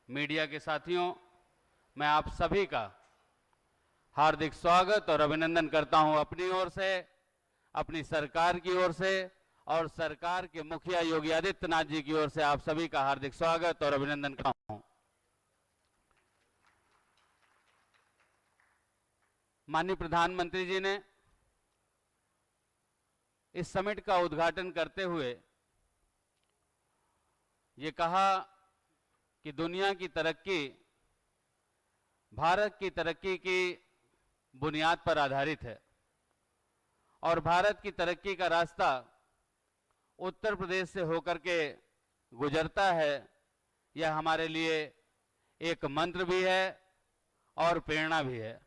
मीडिया के साथियों, मैं आप सभी का हार्दिक स्वागत और अभिनंदन करता हूं अपनी ओर से, अपनी सरकार की ओर से और सरकार के मुखिया योगी आदित्यनाथ जी की ओर से आप सभी का हार्दिक स्वागत और अभिनंदन करता हूं. माननीय प्रधानमंत्री जी ने इस समिट का उद्घाटन करते हुए ये कहा कि दुनिया की तरक्की भारत की तरक्की की बुनियाद पर आधारित है और भारत की तरक्की का रास्ता उत्तर प्रदेश से होकर के गुजरता है। यह हमारे लिए एक मंत्र भी है और प्रेरणा भी है।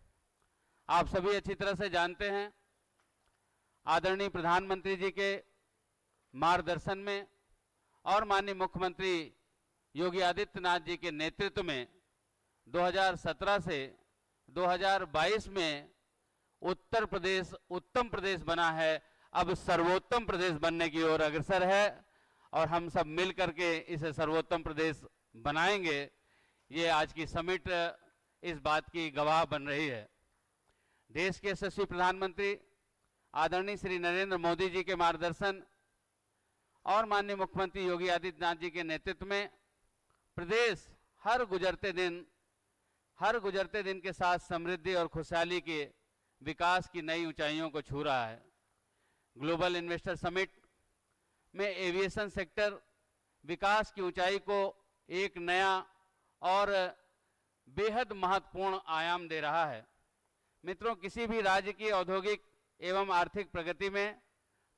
आप सभी अच्छी तरह से जानते हैं, आदरणीय प्रधानमंत्री जी के मार्गदर्शन में और माननीय मुख्यमंत्री योगी आदित्यनाथ जी के नेतृत्व में 2017 से 2022 में उत्तर प्रदेश उत्तम प्रदेश बना है, अब सर्वोत्तम प्रदेश बनने की ओर अग्रसर है और हम सब मिल करके इसे सर्वोत्तम प्रदेश बनाएंगे। ये आज की समिट इस बात की गवाह बन रही है। देश के यशस्वी प्रधानमंत्री आदरणीय श्री नरेंद्र मोदी जी के मार्गदर्शन और माननीय मुख्यमंत्री योगी आदित्यनाथ जी के नेतृत्व में प्रदेश हर गुजरते दिन के साथ समृद्धि और खुशहाली के विकास की नई ऊंचाइयों को छू रहा है। ग्लोबल इन्वेस्टर समिट में एविएशन सेक्टर विकास की ऊंचाई को एक नया और बेहद महत्वपूर्ण आयाम दे रहा है। मित्रों, किसी भी राज्य की औद्योगिक एवं आर्थिक प्रगति में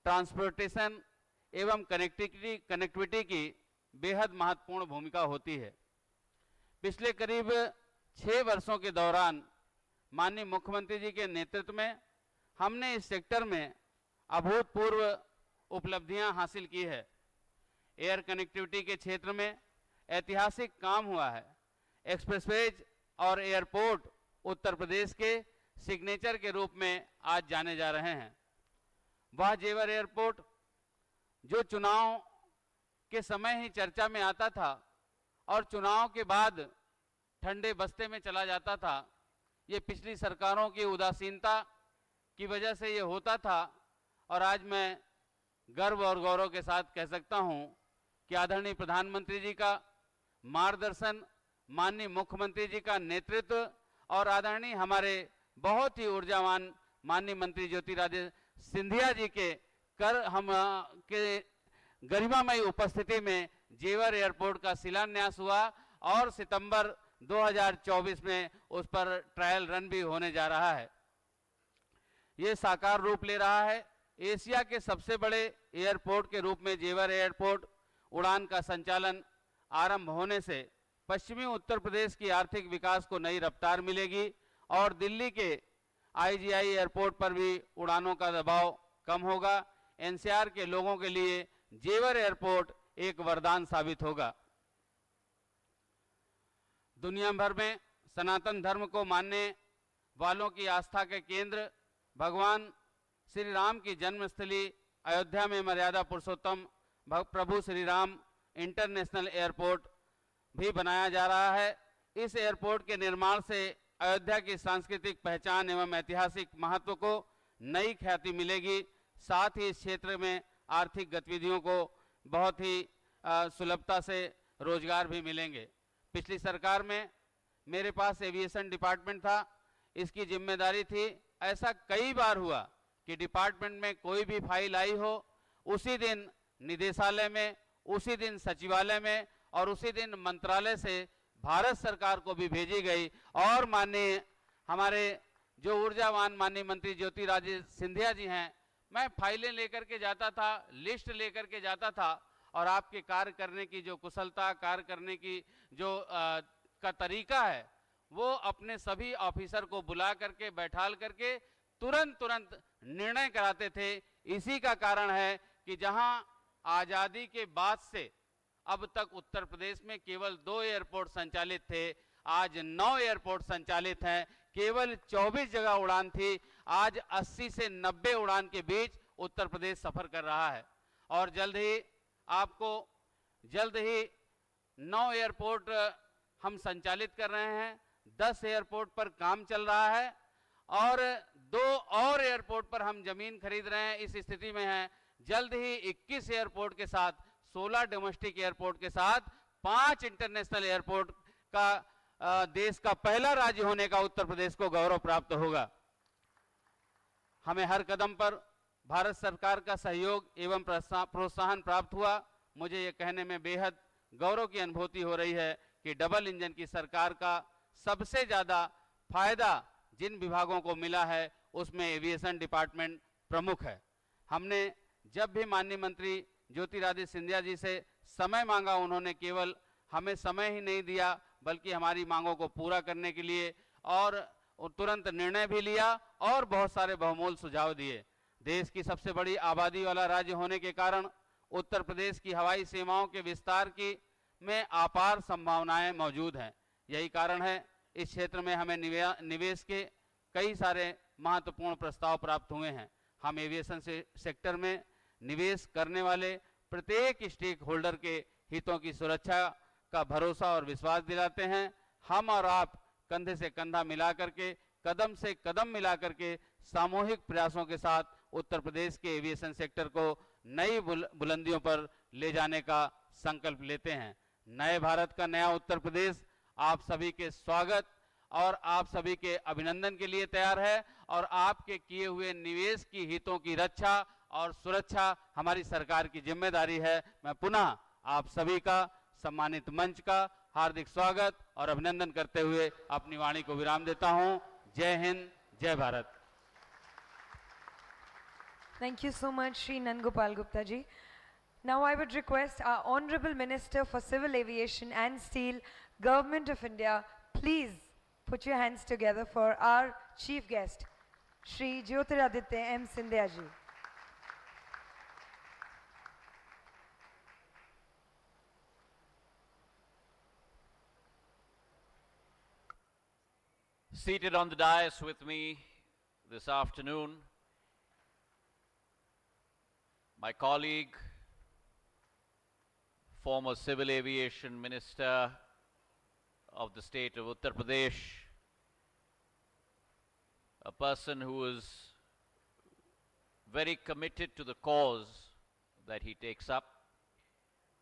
ट्रांसपोर्टेशन एवं कनेक्टिविटी की बेहद महत्वपूर्ण भूमिका होती है। पिछले करीब 6 वर्षों के दौरान माननीय मुख्यमंत्री जी के नेतृत्व में हमने इस सेक्टर में अभूतपूर्व उपलब्धियां हासिल की है। एयर कनेक्टिविटी के क्षेत्र में ऐतिहासिक काम हुआ है। एक्सप्रेसवेज और एयरपोर्ट उत्तर प्रदेश के सिग्नेचर के रूप में आज जाने जा रहे हैं। वह जेवर एयरपोर्ट जो चुनाव के समय ही चर्चा में आता था और चुनाव के बाद ठंडे बस्ते में चला जाता था, ये पिछली सरकारों की उदासीनता की वजह से ये होता था और आज मैं गर्व और गौरव के साथ कह सकता हूं कि आदरणीय प्रधानमंत्री जी का मार्गदर्शन, माननीय मुख्यमंत्री जी का नेतृत्व और आदरणीय हमारे बहुत ही ऊर्जावान माननीय मंत्री ज्योतिरादित्य सिंधिया जी के गरिमामयी उपस्थिति में जेवर एयरपोर्ट का शिलान्यास हुआ और सितंबर 2024 में उस पर ट्रायल रन भी होने जा रहा है। ये साकार रूप ले रहा है। एशिया के सबसे बड़े एयरपोर्ट के रूप में जेवर एयरपोर्ट उड़ान का संचालन आरंभ होने से पश्चिमी उत्तर प्रदेश की आर्थिक विकास को नई रफ्तार मिलेगी और दिल्ली के आईजीआई एयरपोर्ट पर भी उड़ानों का दबाव कम होगा। एनसीआर के लोगों के लिए जेवर एयरपोर्ट एक वरदान साबित होगा। दुनिया भर में सनातन धर्म को मानने वालों की आस्था के केंद्र भगवान श्री राम की जन्मस्थली अयोध्या में मर्यादा पुरुषोत्तम प्रभु श्री राम इंटरनेशनल एयरपोर्ट भी बनाया जा रहा है। इस एयरपोर्ट के निर्माण से अयोध्या की सांस्कृतिक पहचान एवं ऐतिहासिक महत्व को नई ख्याति मिलेगी। साथ ही इस क्षेत्र में आर्थिक गतिविधियों को बहुत ही सुलभता से रोजगार भी मिलेंगे। पिछली सरकार में मेरे पास एविएशन डिपार्टमेंट था, इसकी जिम्मेदारी थी। ऐसा कई बार हुआ कि डिपार्टमेंट में कोई भी फाइल आई हो, उसी दिन निदेशालय में, उसी दिन सचिवालय में और उसी दिन मंत्रालय से भारत सरकार को भी भेजी गई और माननीय हमारे जो ऊर्जावान माननीय मंत्री ज्योतिरादित्य सिंधिया जी हैं, मैं फाइलें लेकर के जाता था, लिस्ट लेकर के जाता था और आपके कार्य करने की जो कुशलता, कार्य करने की जो का तरीका है, वो अपने सभी ऑफिसर को बुला करके बैठाल करके तुरंत निर्णय कराते थे। इसी का कारण है कि जहां आजादी के बाद से अब तक उत्तर प्रदेश में केवल 2 एयरपोर्ट संचालित थे, आज 9 एयरपोर्ट संचालित हैं। केवल 24 जगह उड़ान थी, आज 80 से 90 उड़ान के बीच उत्तर प्रदेश सफर कर रहा है और जल्द ही 9 एयरपोर्ट हम संचालित कर रहे हैं। 10 एयरपोर्ट पर काम चल रहा है और 2 और एयरपोर्ट पर हम जमीन खरीद रहे हैं। इस स्थिति में है जल्द ही 21 एयरपोर्ट के साथ, 16 डोमेस्टिक एयरपोर्ट के साथ 5 इंटरनेशनल एयरपोर्ट का देश का पहला राज्य होने का उत्तर प्रदेश को गौरव प्राप्त होगा। हमें हर कदम पर भारत सरकार का सहयोग एवं प्रोत्साहन प्राप्त हुआ। मुझे ये कहने में बेहद गौरव की अनुभूति हो रही है कि डबल इंजन की सरकार का सबसे ज़्यादा फायदा जिन विभागों को मिला है उसमें एविएशन डिपार्टमेंट प्रमुख है। हमने जब भी माननीय मंत्री ज्योतिरादित्य सिंधिया जी से समय मांगा, उन्होंने केवल हमें समय ही नहीं दिया बल्कि हमारी मांगों को पूरा करने के लिए और तुरंत निर्णय भी लिया और बहुत सारे बहुमूल्य सुझाव दिए। देश की सबसे बड़ी आबादी वाला राज्य होने के कारण उत्तर प्रदेश की हवाई सेवाओं के विस्तार की में अपार संभावनाएं मौजूद हैं। यही कारण है इस क्षेत्र में हमें निवेश के कई सारे महत्वपूर्ण प्रस्ताव प्राप्त हुए हैं। हम एविएशन सेक्टर में निवेश करने वाले प्रत्येक स्टेक होल्डर के हितों की सुरक्षा का भरोसा और विश्वास दिलाते हैं। हम और आप कंधे से कंधा मिला करके, कदम से कदम मिला करके सामूहिक प्रयासों के साथ उत्तर प्रदेश के एविएशन सेक्टर को नई बुलंदियों पर ले जाने का संकल्प लेते हैं। नए भारत का नया उत्तर प्रदेश आप सभी के स्वागत और आप सभी के अभिनंदन के लिए तैयार है और आपके किए हुए निवेश की हितों की रक्षा और सुरक्षा हमारी सरकार की जिम्मेदारी है। मैं पुनः आप सभी का सम्मानित मंच का हार्दिक स्वागत और अभिनंदन करते हुए अपनी वाणी को विराम देता हूं। जय हिंद, जय Bharat. Thank you so much, Shri Nandgopal Gupta ji. Now I would request our Honorable Minister for Civil Aviation and Steel, Government of India, please put your hands together for our chief guest, Shri Jyotiraditya M. Scindia ji. Seated on the dais with me this afternoon, my colleague, former Civil Aviation Minister of the state of Uttar Pradesh, a person who is very committed to the cause that he takes up,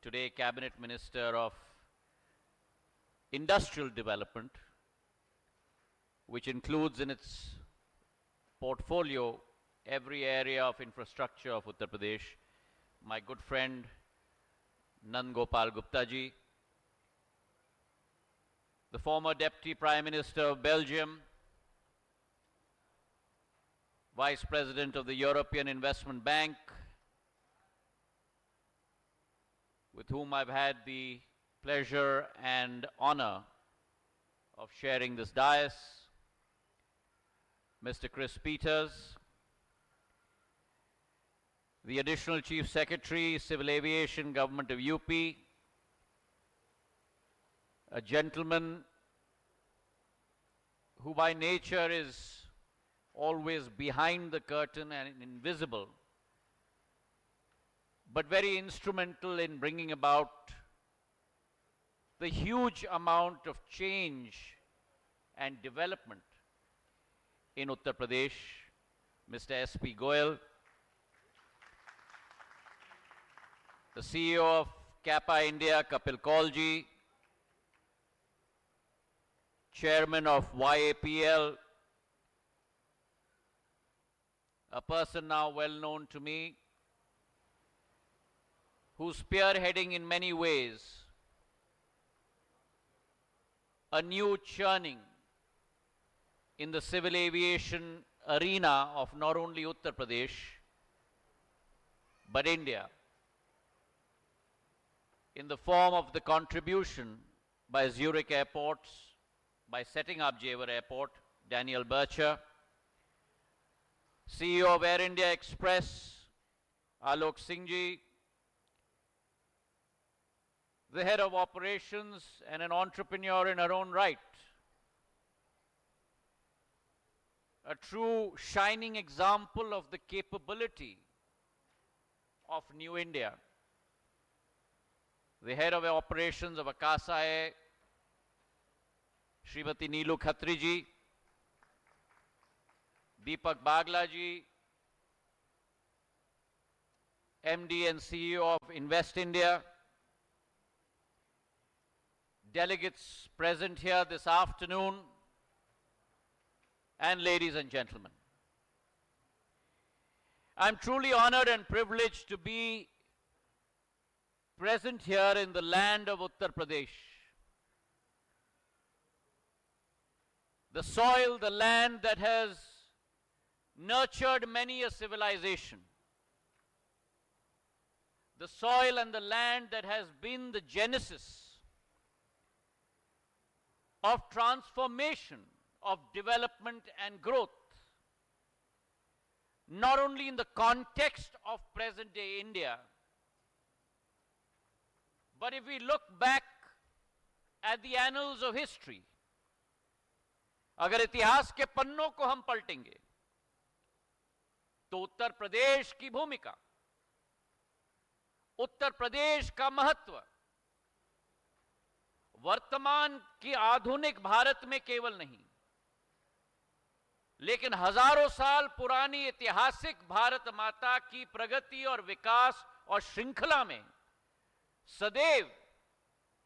today Cabinet Minister of Industrial Development, which includes in its portfolio every area of infrastructure of Uttar Pradesh, my good friend Nandgopal Gupta ji, the former Deputy Prime Minister of Belgium, Vice President of the European Investment Bank, with whom I've had the pleasure and honor of sharing this dais, Mr. Chris Peters, the Additional Chief Secretary, Civil Aviation, Government of UP, a gentleman who by nature is always behind the curtain and invisible, but very instrumental in bringing about the huge amount of change and development in Uttar Pradesh, Mr. S.P. Goyal, the CEO of Kappa India, Kapil Kaulji, Chairman of YAPL, a person now well known to me, who's spearheading in many ways a new churning in the civil aviation arena of not only Uttar Pradesh, but India, in the form of the contribution by Zurich Airports, by setting up Jewar Airport, Daniel Bircher, CEO of Air India Express, Alok Singh ji, the head of operations and an entrepreneur in her own right, a true shining example of the capability of New India, the head of operations of Akasa Air, Srimati Neelu Khatri ji, Deepak Bagla ji, MD and CEO of Invest India, delegates present here this afternoon, and ladies and gentlemen. I'm truly honored and privileged to be present here in the land of Uttar Pradesh. The soil, the land that has nurtured many a civilization. The soil and the land that has been the genesis of transformation, of development and growth, not only in the context of present-day India, but if we look back at the annals of history, अगर इतिहास के पन्नों को हम पलटेंगे तो उत्तर प्रदेश की भूमिका, उत्तर प्रदेश का महत्व वर्तमान की आधुनिक भारत में केवल नहीं, लेकिन हजारों साल पुरानी ऐतिहासिक भारत माता की प्रगति और विकास और श्रृंखला में सदैव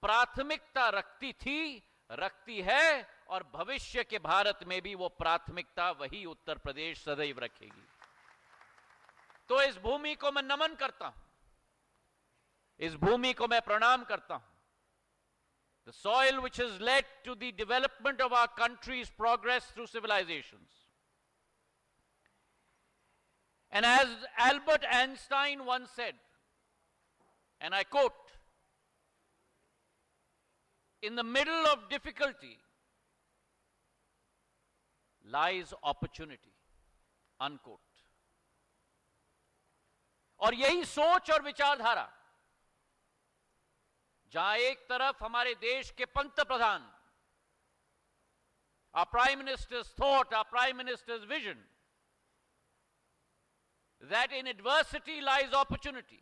प्राथमिकता रखती थी, रखती है और भविष्य के भारत में भी वो प्राथमिकता वही उत्तर प्रदेश सदैव रखेगी। तो इस भूमि को मैं नमन करता हूं, इस भूमि को मैं प्रणाम करता हूं। The soil which has led to the development of our country's progress through civilizations. And as Albert Einstein once said, and I quote, "In the middle of difficulty lies opportunity," unquote. और यही सोच और विचारधारा जहां एक तरफ हमारे देश के पंत प्रधान, our Prime Minister's thought, our Prime Minister's vision, that in adversity lies opportunity,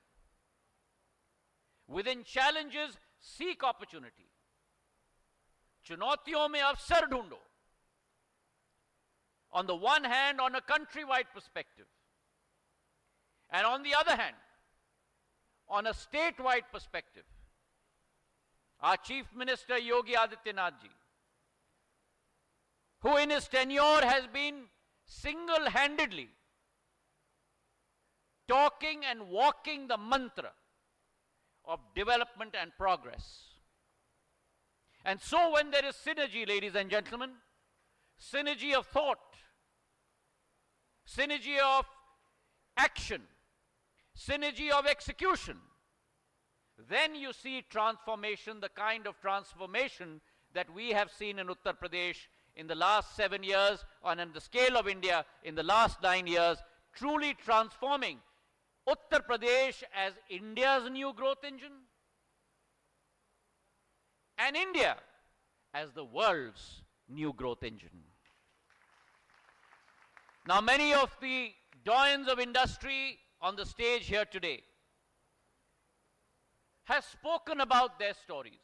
within challenges seek opportunity, चुनौतियों में अवसर ढूंढो. On the one hand, on a countrywide perspective, and on the other hand, on a statewide perspective, our Chief Minister Yogi Adityanath ji, who in his tenure has been single-handedly talking and walking the mantra of development and progress. And so when there is synergy, ladies and gentlemen, synergy of thought, synergy of action, synergy of execution, then you see transformation, the kind of transformation that we have seen in Uttar Pradesh in the last 7 years, and on the scale of India in the last 9 years, truly transforming Uttar Pradesh as India's new growth engine, and India as the world's new growth engine. Now, many of the doyens of industry on the stage here today have spoken about their stories,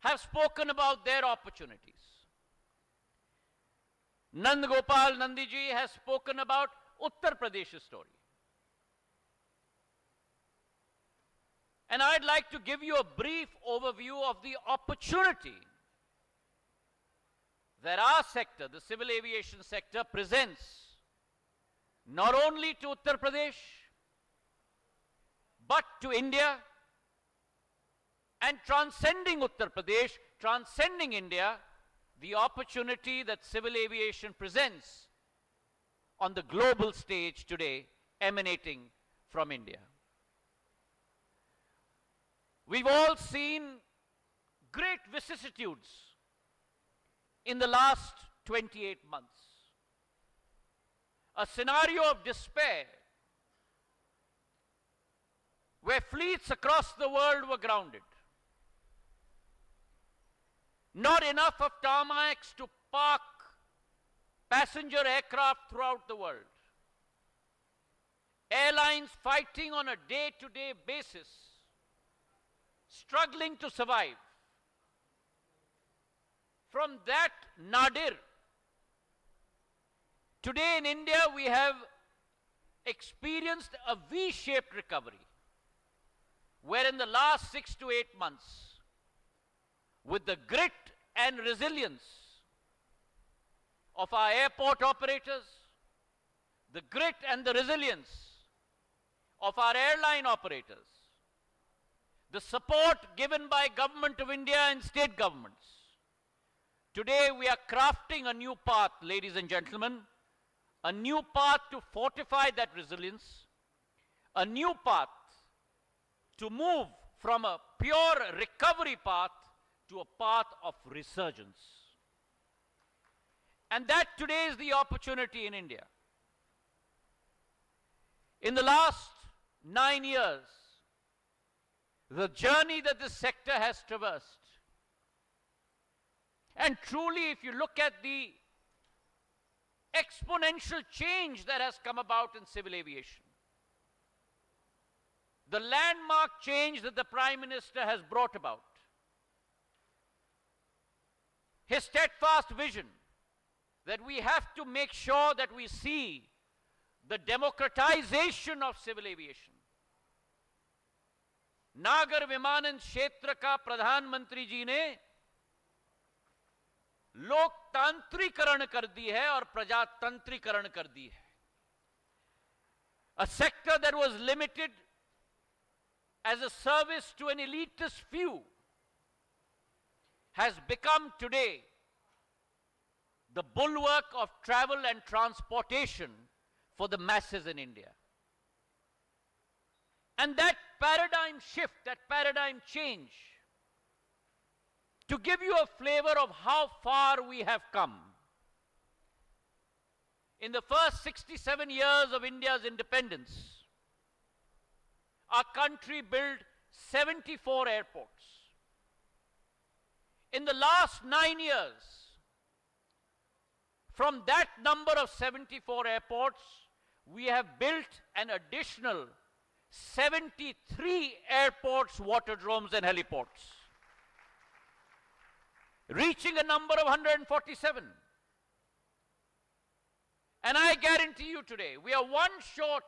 have spoken about their opportunities. Nand Gopal Nandi ji has spoken about Uttar Pradesh's story. And I'd like to give you a brief overview of the opportunity that our sector, the civil aviation sector, presents not only to Uttar Pradesh, but to India, and transcending Uttar Pradesh, transcending India, the opportunity that civil aviation presents on the global stage today, emanating from India. We've all seen great vicissitudes in the last 28 months. A scenario of despair where fleets across the world were grounded. Not enough of tarmacs to park passenger aircraft throughout the world. Airlines fighting on a day-to-day basis, struggling to survive. From that nadir, today in India we have experienced a V-shaped recovery, where in the last 6 to 8 months, with the grit and resilience of our airport operators, the grit and the resilience of our airline operators, the support given by Government of India and state governments. Today we are crafting a new path, ladies and gentlemen, a new path to fortify that resilience, a new path to move from a pure recovery path to a path of resurgence. And that today is the opportunity in India. In the last 9 years, the journey that this sector has traversed, and truly if you look at the exponential change that has come about in civil aviation, the landmark change that the Prime Minister has brought about, his steadfast vision that we have to make sure that we see the democratization of civil aviation. नागर विमानन क्षेत्र का प्रधानमंत्री जी ने लोकतांत्रिकरण कर दी है और प्रजातंत्रीकरण कर दी है. A sector that was limited as a service to an elitist few has become today the bulwark of travel and transportation for the masses in India. And that paradigm shift, that paradigm change, to give you a flavor of how far we have come. In the first 67 years of India's independence, our country built 74 airports. In the last 9 years, from that number of 74 airports, we have built an additional 73 airports, waterdromes and heliports, reaching a number of 147. And I guarantee you today, we are one short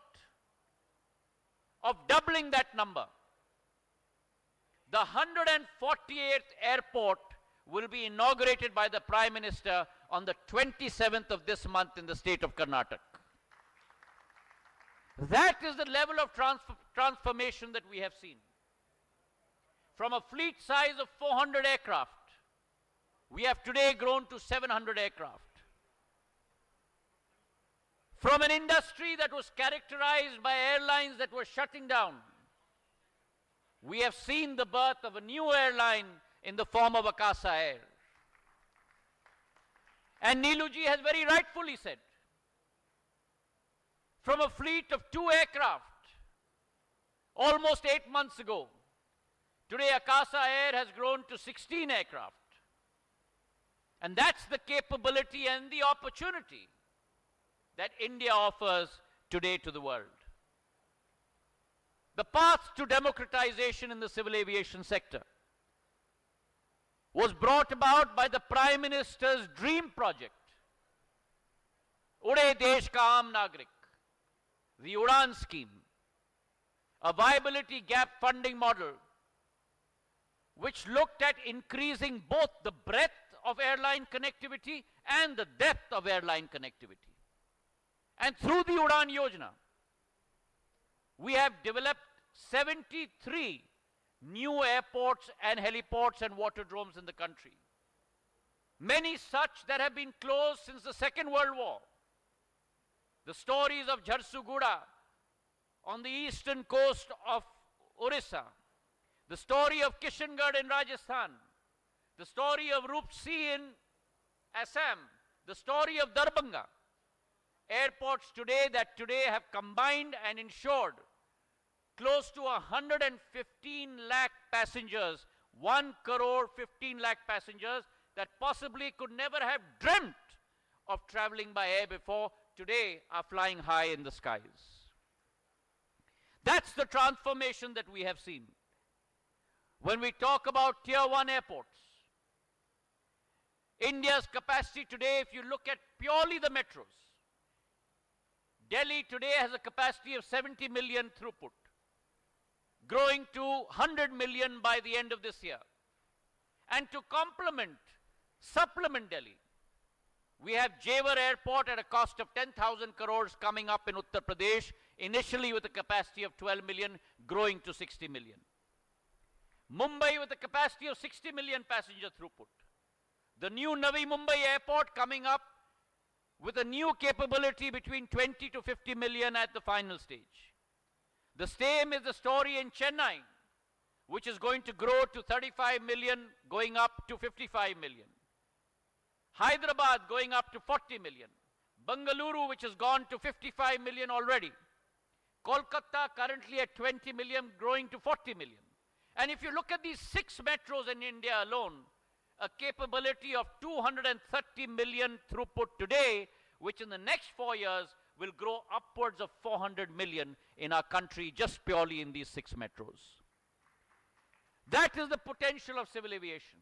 of doubling that number. The 148th airport will be inaugurated by the Prime Minister on the 27th of this month in the state of Karnataka. That is the level of transformation that we have seen. From a fleet size of 400 aircraft, we have today grown to 700 aircraft. From an industry that was characterized by airlines that were shutting down, we have seen the birth of a new airline in the form of Akasa Air. And Neeluji has very rightfully said, from a fleet of 2 aircraft almost 8 months ago, today Akasa Air has grown to 16 aircraft. And that's the capability and the opportunity that India offers today to the world. The path to democratization in the civil aviation sector was brought about by the Prime Minister's dream project, Ude Desh Ka Aam Nagrik, the Udan scheme, a viability gap funding model which looked at increasing both the breadth of airline connectivity and the depth of airline connectivity. And through the Udan Yojana, we have developed 73 new airports and heliports and waterdromes in the country. Many such that have been closed since the Second World War. The stories of Jharsuguda on the eastern coast of Orissa, the story of Kishangarh in Rajasthan, the story of Roopsi in Assam, the story of Darbhanga. Airports today that today have combined and ensured close to 115 lakh passengers, 1 crore 15 lakh passengers that possibly could never have dreamt of traveling by air before, today are flying high in the skies. That's the transformation that we have seen. When we talk about tier 1 airports, India's capacity today, if you look at purely the metros, Delhi today has a capacity of 70 million throughput, growing to 100 million by the end of this year. And to supplement Delhi, We have Jewar Airport at a cost of 10,000 crores coming up in Uttar Pradesh, initially with a capacity of 12 million, growing to 60 million. Mumbai with a capacity of 60 million passenger throughput. The new Navi Mumbai Airport coming up with a new capability between 20 to 50 million at the final stage. The same is the story in Chennai, which is going to grow to 35 million, going up to 55 million. Hyderabad going up to 40 million. Bengaluru, which has gone to 55 million already. Kolkata currently at 20 million, growing to 40 million. And if you look at these 6 metros in India alone, a capability of 230 million throughput today, which in the next 4 years will grow upwards of 400 million in our country, just purely in these 6 metros. That is the potential of civil aviation.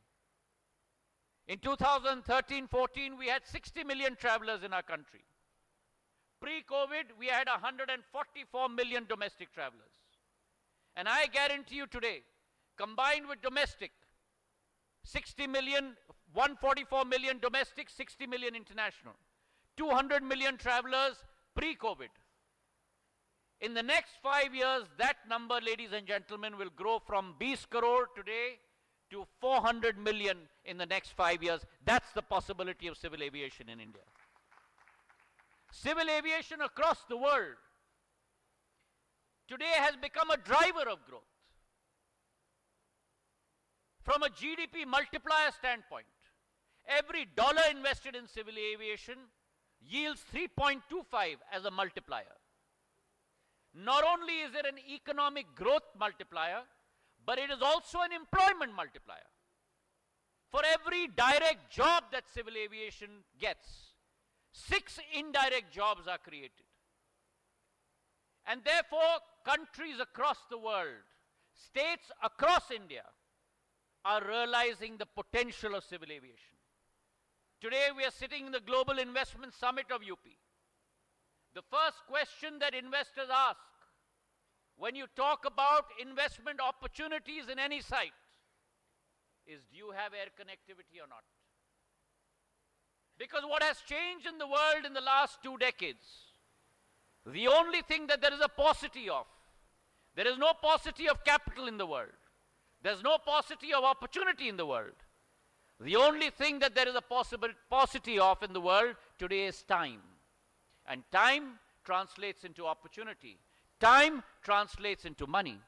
In 2013-14, we had 60 million travelers in our country. Pre-COVID, we had 144 million domestic travelers. And I guarantee you today, combined with domestic, 60 million, 144 million domestic, 60 million international. 200 million travelers pre-COVID. In the next 5 years, that number, ladies and gentlemen, will grow from 20 crore today to 400 million in the next 5 years. That's the possibility of civil aviation in India. Civil aviation across the world today has become a driver of growth. From a GDP multiplier standpoint, every dollar invested in civil aviation yields 3.25 as a multiplier. Not only is it an economic growth multiplier, but it is also an employment multiplier. For every direct job that civil aviation gets, 6 indirect jobs are created. And therefore, countries across the world, states across India, are realizing the potential of civil aviation. Today we are sitting in the Global Investment Summit of UP. The first question that investors ask when you talk about investment opportunities in any site is, do you have air connectivity or not? Because what has changed in the world in the last 2 decades, the only thing that there is a paucity of, there is no paucity of capital in the world. There's no paucity of opportunity in the world. The only thing that there is a paucity of in the world today is time. And time translates into opportunity. Time translates into money.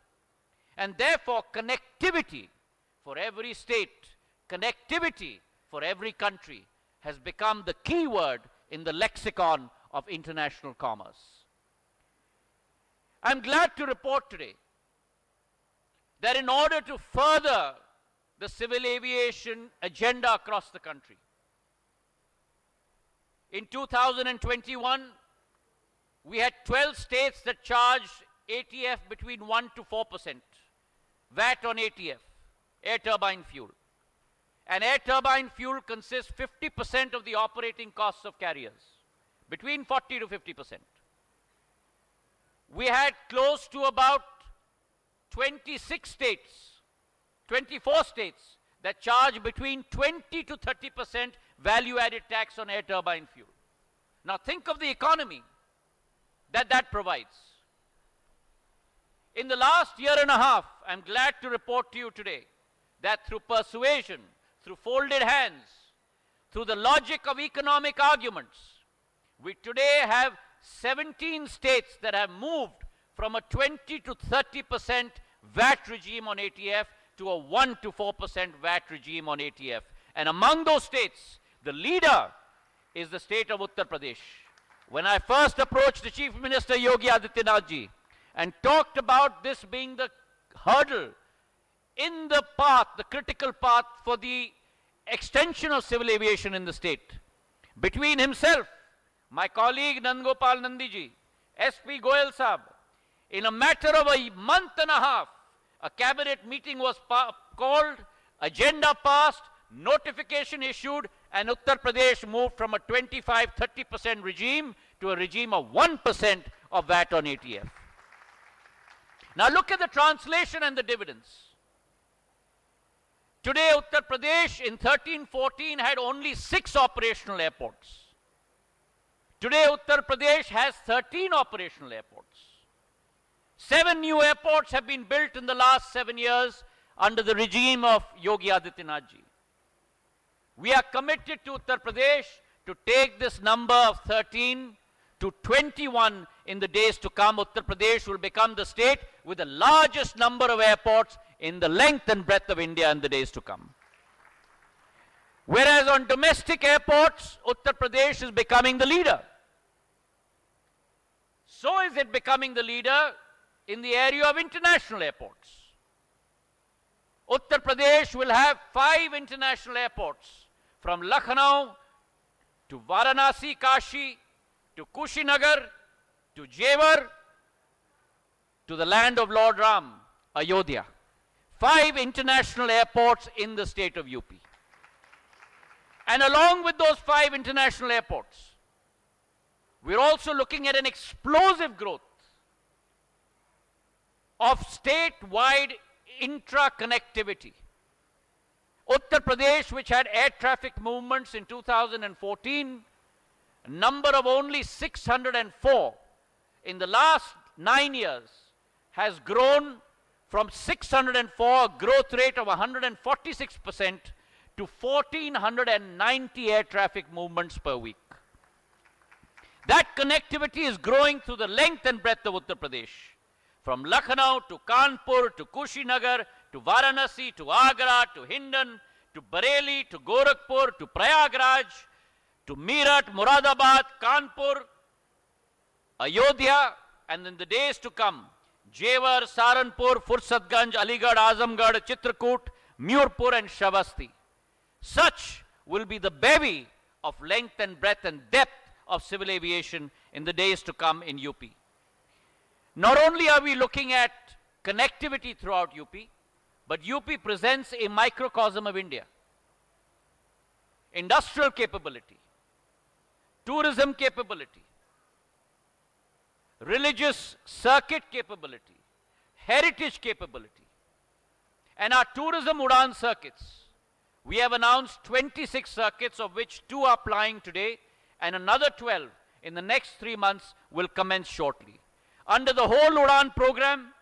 And therefore, connectivity for every state, connectivity for every country has become the key word in the lexicon of international commerce. I'm glad to report today that in order to further the civil aviation agenda across the country, in 2021, we had 12 states that charged ATF between 1 to 4%, VAT on ATF, air turbine fuel. And air turbine fuel consists 50% of the operating costs of carriers, between 40 to 50%. We had close to about 26 states, 24 states that charge between 20 to 30% value-added tax on air turbine fuel. Now think of the economy that provides. In the last year and a half, I'm glad to report to you today that through persuasion, through folded hands, through the logic of economic arguments, we today have 17 states that have moved from a 20 to 30% VAT regime on ATF to a 1 to 4% VAT regime on ATF. And among those states, the leader is the state of Uttar Pradesh. When I first approached the Chief Minister Yogi Adityanath ji and talked about this being the hurdle in the path, the critical path for the extension of civil aviation in the state, between himself, my colleague Nandgopal Nandi ji, SP Goyal Saab, in a matter of a month and a half, a cabinet meeting was called, agenda passed, notification issued, and Uttar Pradesh moved from a 25-30% regime to a regime of 1% of VAT on ATF. Now look at the translation and the dividends. Today, Uttar Pradesh in 13-14 had only 6 operational airports. Today, Uttar Pradesh has 13 operational airports. 7 new airports have been built in the last 7 years under the regime of Yogi Adityanath ji. We are committed to Uttar Pradesh to take this number of 13 to 21 in the days to come. Uttar Pradesh will become the state with the largest number of airports in the length and breadth of India in the days to come. Whereas on domestic airports, Uttar Pradesh is becoming the leader. So is it becoming the leader in the area of international airports. Uttar Pradesh will have 5 international airports, from Lucknow to Varanasi, Kashi, to Kushinagar, to Jewar, to the land of Lord Ram, Ayodhya. 5 international airports in the state of UP. And along with those 5 international airports, we're also looking at an explosive growth of statewide intra-connectivity. Uttar Pradesh, which had air traffic movements in 2014, a number of only 604, in the last 9 years, has grown from 604, a growth rate of 146%, to 1,490 air traffic movements per week. That connectivity is growing through the length and breadth of Uttar Pradesh, from Lucknow to Kanpur to Kushinagar to Varanasi to Agra to Hindon to Bareilly to Gorakhpur to Prayagraj to Meerut, Moradabad, Kanpur, Ayodhya, and in the days to come, Jewar, Saranpur, Fursatganj, Aligarh, Azamgarh, Chitrakoot, Murpur and Shavasti. Such will be the bevy of length and breadth and depth of civil aviation in the days to come in UP. Not only are we looking at connectivity throughout UP, but UP presents a microcosm of India. Industrial capability, tourism capability, religious circuit capability, heritage capability, and our tourism Udan circuits. We have announced 26 circuits, of which 2 are flying today, and another 12 in the next 3 months will commence shortly. Under the whole Udan program,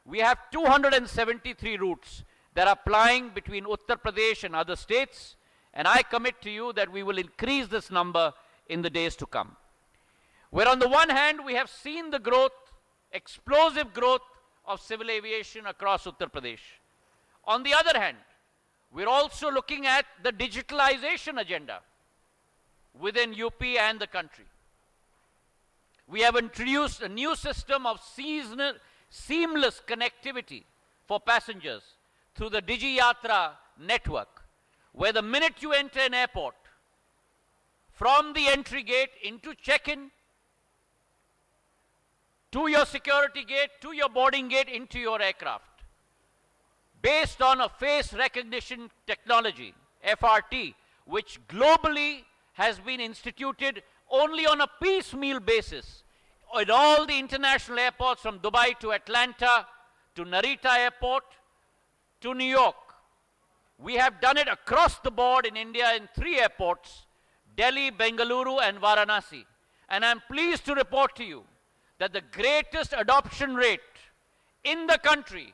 we have 273 routes that are plying between Uttar Pradesh and other states, and I commit to you that we will increase this number in the days to come. Where on the one hand, we have seen the growth, explosive growth of civil aviation across Uttar Pradesh. On the other hand, we're also looking at the digitalization agenda within UP and the country. We have introduced a new system of seamless connectivity for passengers through the DigiYatra network, where the minute you enter an airport, from the entry gate into check-in, to your security gate, to your boarding gate, into your aircraft, based on a face recognition technology, FRT, which globally has been instituted only on a piecemeal basis at all the international airports, from Dubai to Atlanta to Narita Airport to New York. We have done it across the board in India in 3 airports, Delhi, Bengaluru and Varanasi. And I'm pleased to report to you that the greatest adoption rate in the country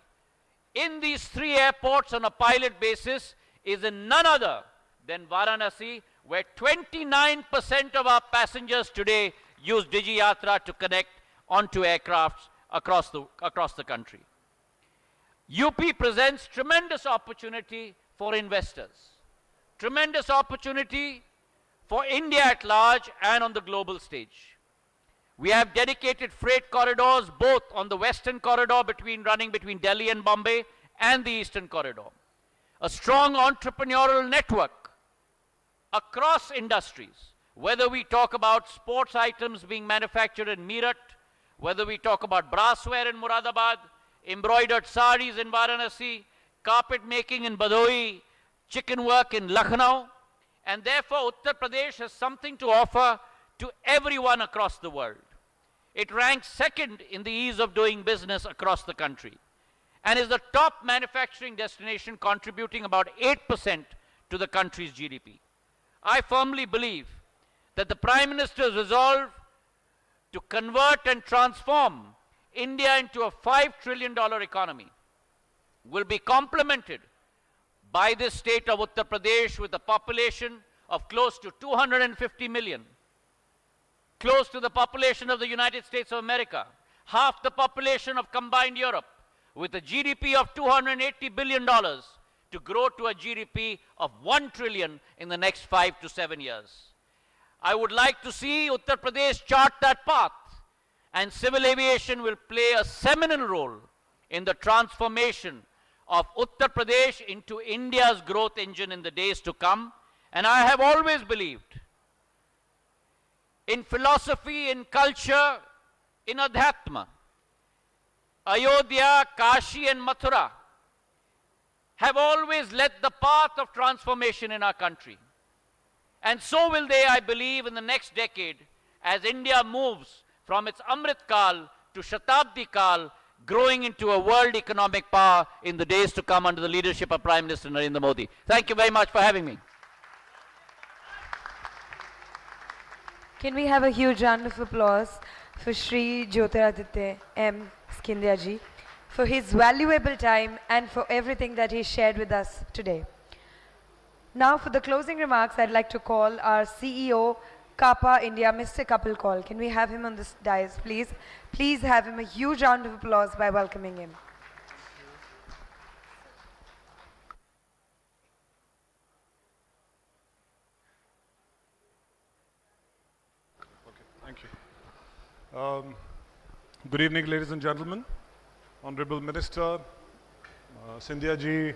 in these 3 airports on a pilot basis is in none other than Varanasi, where 29% of our passengers today use DigiYatra to connect onto aircrafts across the country. UP presents tremendous opportunity for investors, tremendous opportunity for India at large and on the global stage. We have dedicated freight corridors both on the western corridor running between Delhi and Bombay and the eastern corridor. A strong entrepreneurial network across industries, whether we talk about sports items being manufactured in Meerut, whether we talk about brassware in Moradabad, embroidered saris in Varanasi, carpet making in Bhadoi, chicken work in Lucknow, and therefore Uttar Pradesh has something to offer to everyone across the world. It ranks second in the ease of doing business across the country. and is the top manufacturing destination, contributing about 8% to the country's GDP. I firmly believe that the Prime Minister's resolve to convert and transform India into a $5 trillion economy will be complemented by this state of Uttar Pradesh with a population of close to 250 million, close to the population of the United States of America, half the population of combined Europe, with a GDP of $280 billion to grow to a GDP of $1 trillion in the next 5 to 7 years. I would like to see Uttar Pradesh chart that path, and civil aviation will play a seminal role in the transformation of Uttar Pradesh into India's growth engine in the days to come. And I have always believed in philosophy, in culture, in Adhyatma. Ayodhya, Kashi and Mathura have always led the path of transformation in our country. And so will they, I believe, in the next decade, as India moves from its Amrit Kal to Shatabdi Kal, growing into a world economic power in the days to come under the leadership of Prime Minister Narendra Modi. Thank you very much for having me. Can we have a huge round of applause for Shri Jyotiraditya M. Scindia ji for his valuable time and for everything that he shared with us today. Now for the closing remarks, I'd like to call our CEO, Kappa India, Mr. Kapil Kaul. Can we have him on this dais, please? Please have him a huge round of applause by welcoming him. Thank you. Good evening, ladies and gentlemen. Honorable Minister, Scindia ji,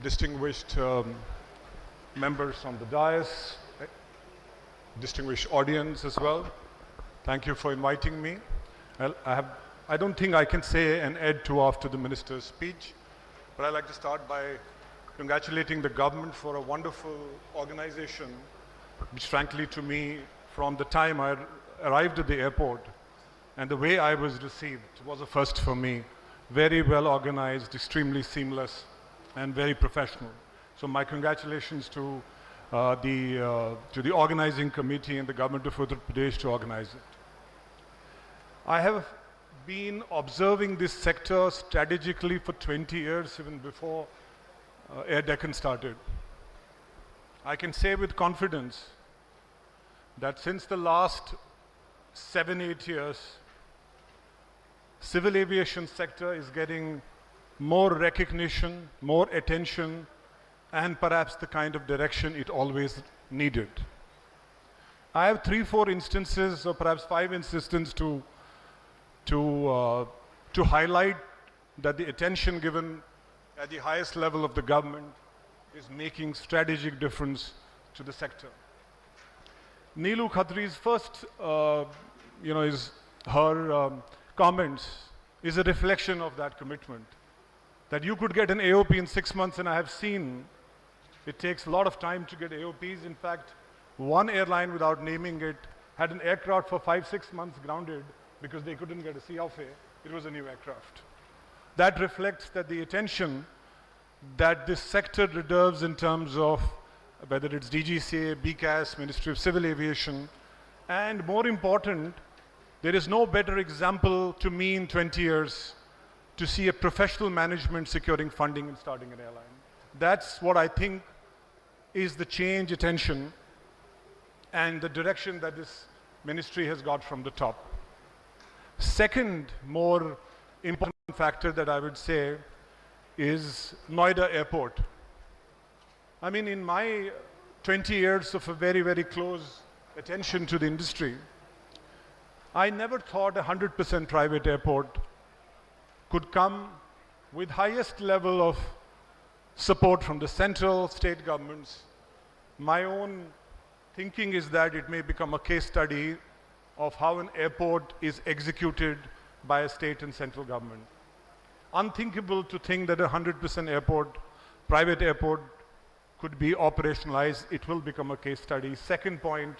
distinguished members on the dais, distinguished audience as well. Thank you for inviting me. I don't think I can say an ed too after the minister's speech, but I'd like to start by congratulating the government for a wonderful organization, which frankly to me, from the time I arrived at the airport and the way I was received was a first for me. Very well organized, extremely seamless, and very professional. So my congratulations to the organizing committee and the government of Uttar Pradesh to organize it. I have been observing this sector strategically for 20 years, even before Air Deccan started. I can say with confidence that since the last 7-8 years, civil aviation sector is getting more recognition, more attention, and perhaps the kind of direction it always needed. I have 3-4 instances, or perhaps 5 instances to highlight that the attention given at the highest level of the government is making strategic difference to the sector. Neelu Khatri's first, her comments is a reflection of that commitment. That you could get an AOP in 6 months, and I have seen it takes a lot of time to get AOPs. In fact, one airline, without naming it, had an aircraft for 5-6 months grounded because they couldn't get a CFA. It was a new aircraft. That reflects that the attention that this sector deserves in terms of whether it's DGCA, BCAS, Ministry of Civil Aviation, and more important, there is no better example to me in 20 years to see a professional management securing funding and starting an airline. That's what I think is the change, attention, and the direction that this ministry has got from the top. Second, more important factor that I would say is Noida Airport. I mean, in my 20 years of a very, very close attention to the industry, I never thought a 100% private airport could come with highest level of support from the central, state governments. My own thinking is that it may become a case study of how an airport is executed by a state and central government. Unthinkable to think that a 100% airport, private airport, could be operationalized. It will become a case study. Second point,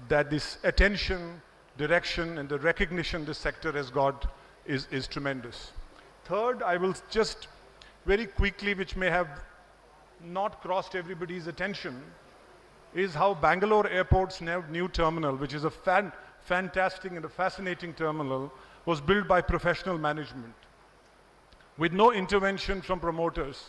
that this attention, direction, and the recognition this sector has got is tremendous. Third, I will just very quickly, which may have not crossed everybody's attention, is how Bangalore Airport's new terminal, which is a fantastic and a fascinating terminal, was built by professional management with no intervention from promoters.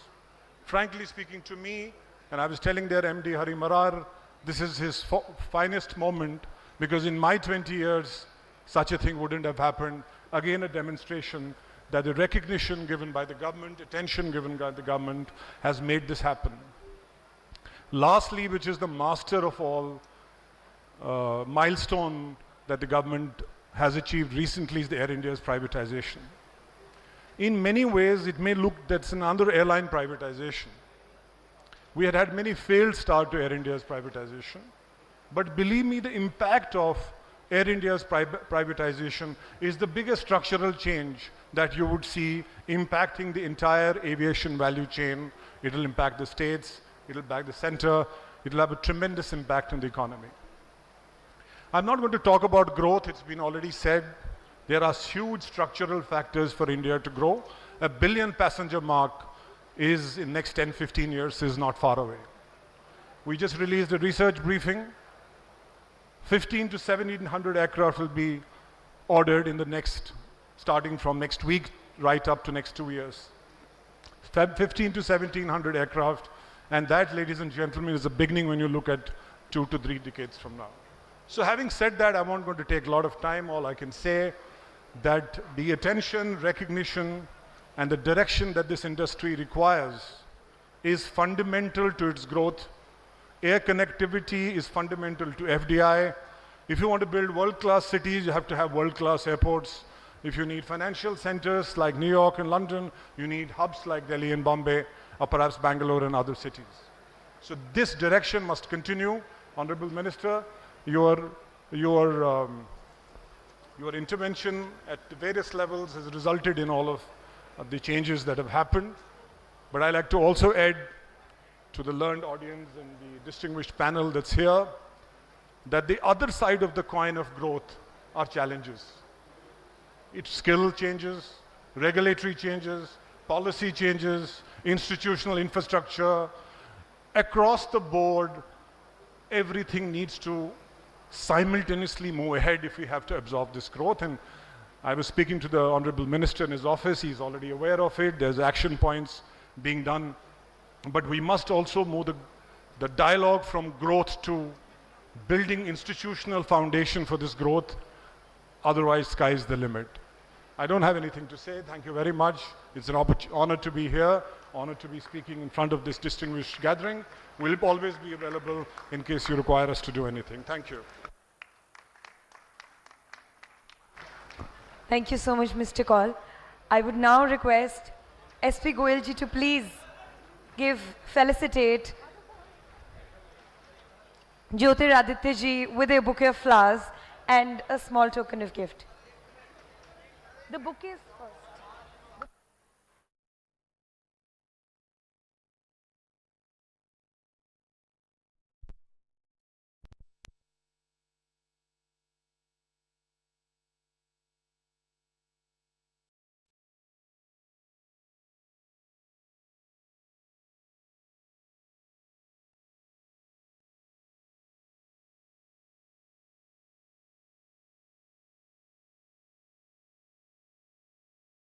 Frankly speaking, to me, and I was telling their MD Hari Marar, this is his finest moment, because in my 20 years, such a thing wouldn't have happened. Again, a demonstration that the recognition given by the government, attention given by the government, has made this happen. Lastly, which is the master of all milestone that the government has achieved recently, is the Air India's privatization. In many ways, it may look that's another airline privatization. We had many failed start to Air India's privatization, but believe me, the impact of Air India's privatization is the biggest structural change that you would see impacting the entire aviation value chain. It'll impact the states, it'll impact the center, it'll have a tremendous impact on the economy. I'm not going to talk about growth, it's been already said. There are huge structural factors for India to grow. A billion passenger mark is in next 10, 15 years is not far away. We just released a research briefing. 15 to 1700 aircraft will be ordered in the next, starting from next week, right up to next 2 years. 15 to 1700 aircraft, and that, ladies and gentlemen, is the beginning when you look at 2 to 3 decades from now. So having said that, I'm not going to take a lot of time. All I can say that the attention, recognition, and the direction that this industry requires is fundamental to its growth. Air connectivity is fundamental to FDI. If you want to build world-class cities, you have to have world-class airports. If you need financial centers like New York and London, you need hubs like Delhi and Bombay, or perhaps Bangalore and other cities. So this direction must continue. Honorable Minister, your intervention at the various levels has resulted in all of the changes that have happened. But I'd like to also add to the learned audience and the distinguished panel that's here, that the other side of the coin of growth are challenges. It's skill changes, regulatory changes, policy changes, institutional infrastructure. Across the board, everything needs to simultaneously move ahead if we have to absorb this growth. And I was speaking to the Honorable Minister in his office, he's already aware of it, there's action points being done. But we must also move the dialogue from growth to building institutional foundation for this growth. Otherwise, sky is the limit. I don't have anything to say. Thank you very much. It's an honor to be here, honor to be speaking in front of this distinguished gathering. We'll always be available in case you require us to do anything. Thank you. Thank you so much, Mr. Kaul. I would now request SP Goyal ji to please felicitate Jyotiraditya ji with a bouquet of flowers and a small token of gift. The bouquet is